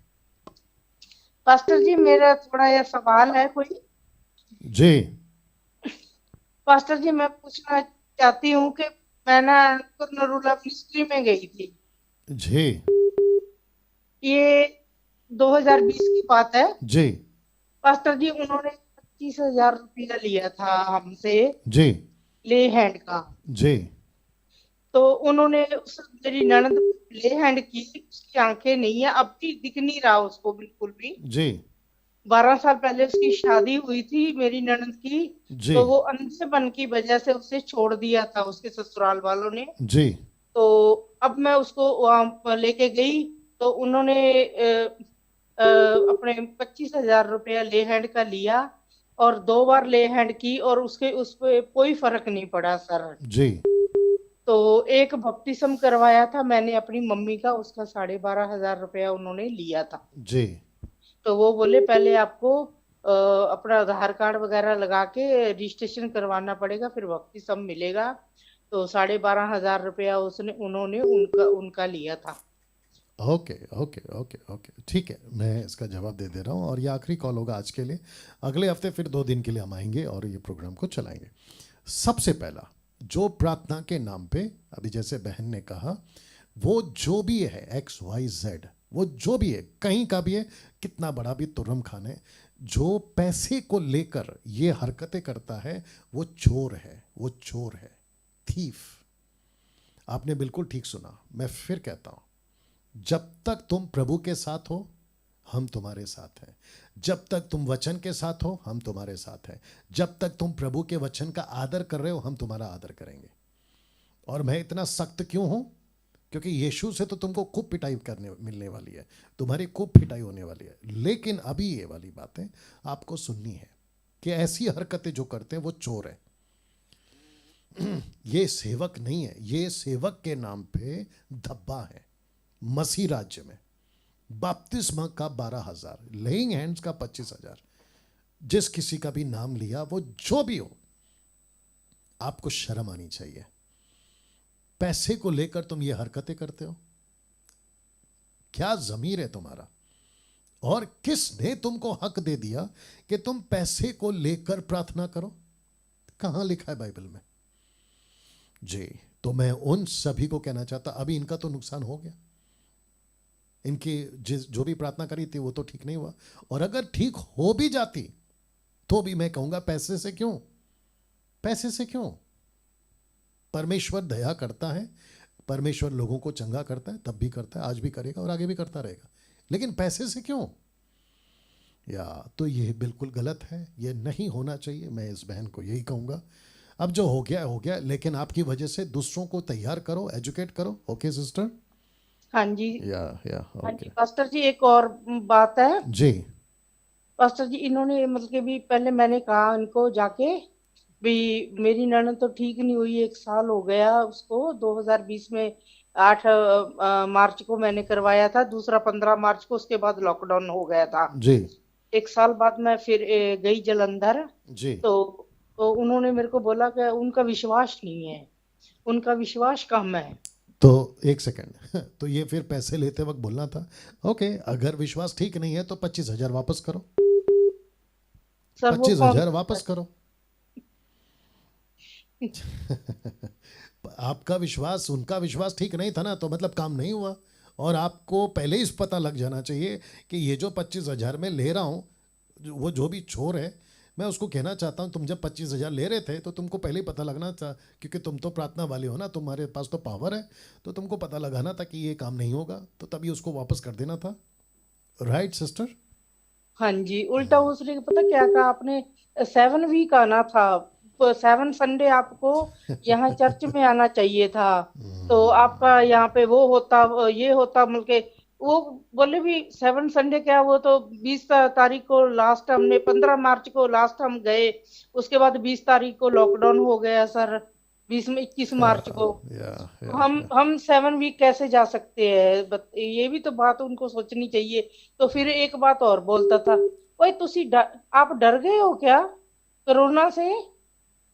पास्टर जी मेरा थोड़ा यह सवाल है कोई। जी पास्टर जी मैं पूछना चाहती हूँ कि मैं ना नरूला मिनिस्ट्री में गई थी, जी ये 2020 की बात है। जी पास्टर जी उन्होंने 25,000 रुपया लिया था हमसे, जी ले हैंड का। जी तो उन्होंने मेरी ननद ले हैंड की, उसकी आंखें नहीं है, अब भी दिख नहीं रहा उसको बिल्कुल भी। जी 12 साल पहले उसकी शादी हुई थी मेरी ननद की, जी तो वो अंधेपन की वजह से उसे छोड़ दिया था उसके ससुराल वालों ने। जी तो अब मैं उसको वहां लेके गई, तो उन्होंने अपने 25,000 रुपया ले हैंड का लिया, और 2 बार ले हैंड की, और उस पे कोई फर्क नहीं पड़ा सर। जी तो एक बपतिस्म करवाया था मैंने अपनी मम्मी का, उसका 12,500 रुपया उन्होंने लिया था। जी तो वो बोले पहले आपको अपना आधार कार्ड वगैरह लगा के रजिस्ट्रेशन करवाना पड़ेगा, फिर बपतिस्म मिलेगा। तो 12,500 रुपया उन्होंने उनका लिया था। ओके ओके ओके ओके, ठीक है, मैं इसका जवाब दे दे रहा हूँ, और ये आखिरी कॉल होगा आज के लिए। अगले हफ्ते फिर 2 दिन के लिए हम आएंगे और ये प्रोग्राम को चलाएंगे। सबसे पहला, जो प्रार्थना के नाम पे, अभी जैसे बहन ने कहा, वो जो भी है XYZ, वो जो भी है, कहीं का भी है, कितना बड़ा भी तुर्रम खान है, जो पैसे को लेकर ये हरकतें करता है, वो चोर है, वो चोर है, थीफ। आपने बिल्कुल ठीक सुना, मैं फिर कहता हूं, जब तक तुम प्रभु के साथ हो, हम तुम्हारे साथ हैं। जब तक तुम वचन के साथ हो, हम तुम्हारे साथ हैं। जब तक तुम प्रभु के वचन का आदर कर रहे हो, हम तुम्हारा आदर करेंगे। और मैं इतना सख्त क्यों हूं? क्योंकि यीशु से तो तुमको खूब पिटाई करने मिलने वाली है, तुम्हारी खूब पिटाई होने वाली है। लेकिन अभी ये वाली बातें आपको सुननी है कि ऐसी हरकतें जो करते हैं वो चोर है। ये सेवक नहीं है, ये सेवक के नाम पे धब्बा है। मसीह राज्य में बपतिस्मा का 12,000, लेइंग हैंड्स का 25,000, जिस किसी का भी नाम लिया, वो जो भी हो, आपको शर्म आनी चाहिए। पैसे को लेकर तुम ये हरकतें करते हो, क्या जमीर है तुम्हारा? और किसने तुमको हक दे दिया कि तुम पैसे को लेकर प्रार्थना करो? कहां लिखा है बाइबल में? जी, तो मैं उन सभी को कहना चाहता, अभी इनका तो नुकसान हो गया, इनकी जो भी प्रार्थना करी थी वो तो ठीक नहीं हुआ, और अगर ठीक हो भी जाती तो भी मैं कहूंगा पैसे से क्यों, पैसे से क्यों? परमेश्वर दया करता है, परमेश्वर लोगों को चंगा करता है, तब भी करता है, आज भी करेगा और आगे भी करता रहेगा, लेकिन पैसे से क्यों? या तो ये बिल्कुल गलत है, ये नहीं होना चाहिए। मैं इस बहन को यही कहूंगा, अब जो हो गया हो गया, लेकिन आपकी वजह से दूसरों को तैयार करो, एजुकेट करो। Okay sister? हाँ जी। या हाँ जी ओके पास्टर जी, एक और बात है। जी पास्टर जी इन्होंने मतलब कि भी पहले मैंने कहा इनको जाके भी मेरी ननद तो ठीक नहीं हुई, 1 साल हो गया उसको। 2020 में 8 मार्च को मैंने करवाया था, दूसरा 15 मार्च को, उसके बाद लॉकडाउन हो गया था। जी 1 साल बाद मैं फिर गई जलंधर। जी तो उन्होंने मेरे को बोला कि उनका विश्वास नहीं है, उनका विश्वास कम है। तो एक सेकंड तो ये फिर पैसे लेते वक्त बोलना था, ओके अगर विश्वास ठीक नहीं है तो 25,000 वापस करो, सर वो 25,000 वापस करो। आपका विश्वास, उनका विश्वास ठीक नहीं था ना, तो मतलब काम नहीं हुआ। और आपको पहले ही पता लग जाना चाहिए कि ये जो 25,000 में ले रहा हूँ, वो जो भी चोर है, मैं उसको कहना चाहता हूँ, तुम जब 25,000 ले रहे थे तो तुमको पहले ही पता लगना था, क्योंकि तुम तो प्रार्थना वाले हो ना, तुम्हारे पास तो पावर है, तो तुमको पता लगाना था कि ये काम नहीं होगा, तो तभी उसको वापस कर देना था। Right sister? हाँ जी, उल्टा उसने पता क्या कहा आपने, 7 वीक आना था, 7 संडे आपको यहाँ चर्च में आना चाहिए था, तो आपका यहाँ पे वो होता, ये होता, मतलब के वो बोले भी 7 संडे क्या, वो तो 20 तारीख को लास्ट, हमने 15 मार्च को लास्ट हम गए, उसके बाद 20 तारीख को लॉकडाउन हो गया सर, 21 मार्च को। या हम 7 वीक कैसे जा सकते हैं, ये भी तो बात उनको सोचनी चाहिए। तो फिर एक बात और बोलता था, ओए आप डर गए हो क्या कोरोना से,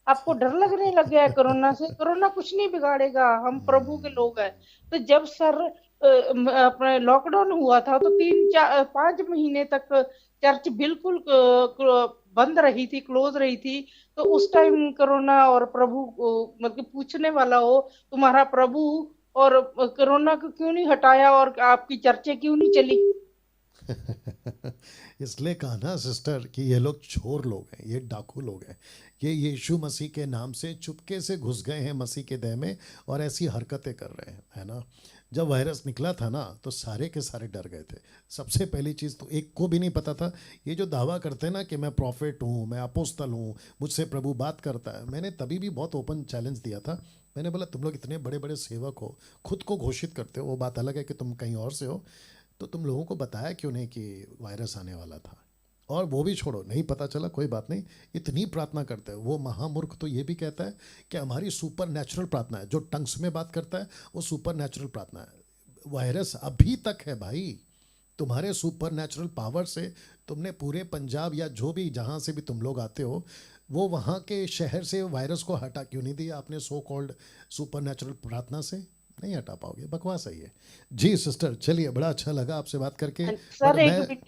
आपको डर लगने लग गया है कोरोना से, कोरोना कुछ नहीं बिगाड़ेगा, हम प्रभु के लोग हैं। तो जब सर अपने लॉकडाउन हुआ था तो 5 महीने तक चर्च बिल्कुल बंद रही थी, क्लोज रही थी। तो उस टाइम कोरोना और प्रभु मतलब पूछने वाला हो, तुम्हारा प्रभु और कोरोना को क्यों नहीं हटाया और आपकी चर्चें क्यों नहीं चली? इसलिए कहा ना सिस्टर कि ये लोग चोर लोग हैं, ये डाकू लोग हैं, ये यीशु मसीह के नाम से चुपके से घुस गए हैं मसीह के देह में और ऐसी हरकतें कर रहे हैं, है ना। जब वायरस निकला था ना तो सारे के सारे डर गए थे। सबसे पहली चीज़ तो एक को भी नहीं पता था, ये जो दावा करते हैं ना कि मैं प्रॉफिट हूँ, मैं अपोस्तल हूँ, मुझसे प्रभु बात करता है, मैंने तभी भी बहुत ओपन चैलेंज दिया था। मैंने बोला तुम लोग इतने बड़े बड़े सेवक हो, खुद को घोषित करते हो, वो बात अलग है कि तुम कहीं और से हो, तो तुम लोगों को बताया क्यों नहीं कि वायरस आने वाला था? और वो भी छोड़ो, नहीं पता चला, कोई बात नहीं, इतनी प्रार्थना करते हैं। वो महामूर्ख तो ये भी कहता है कि हमारी सुपर नेचुरल प्रार्थना है, जो टंग्स में बात करता है वो सुपर नेचुरल प्रार्थना है। वायरस अभी तक है भाई, तुम्हारे सुपर नेचुरल पावर से तुमने पूरे पंजाब या जो भी जहाँ से भी तुम लोग आते हो, वो वहाँ के शहर से वायरस को हटा क्यों नहीं दिया आपने सो कॉल्ड सुपर नेचुरल प्रार्थना से? नहीं हटा पाओगे, बकवास है ये। जी सिस्टर, चलिए, बड़ा अच्छा लगा आपसे बात करके। सर बट एक मैं मिनट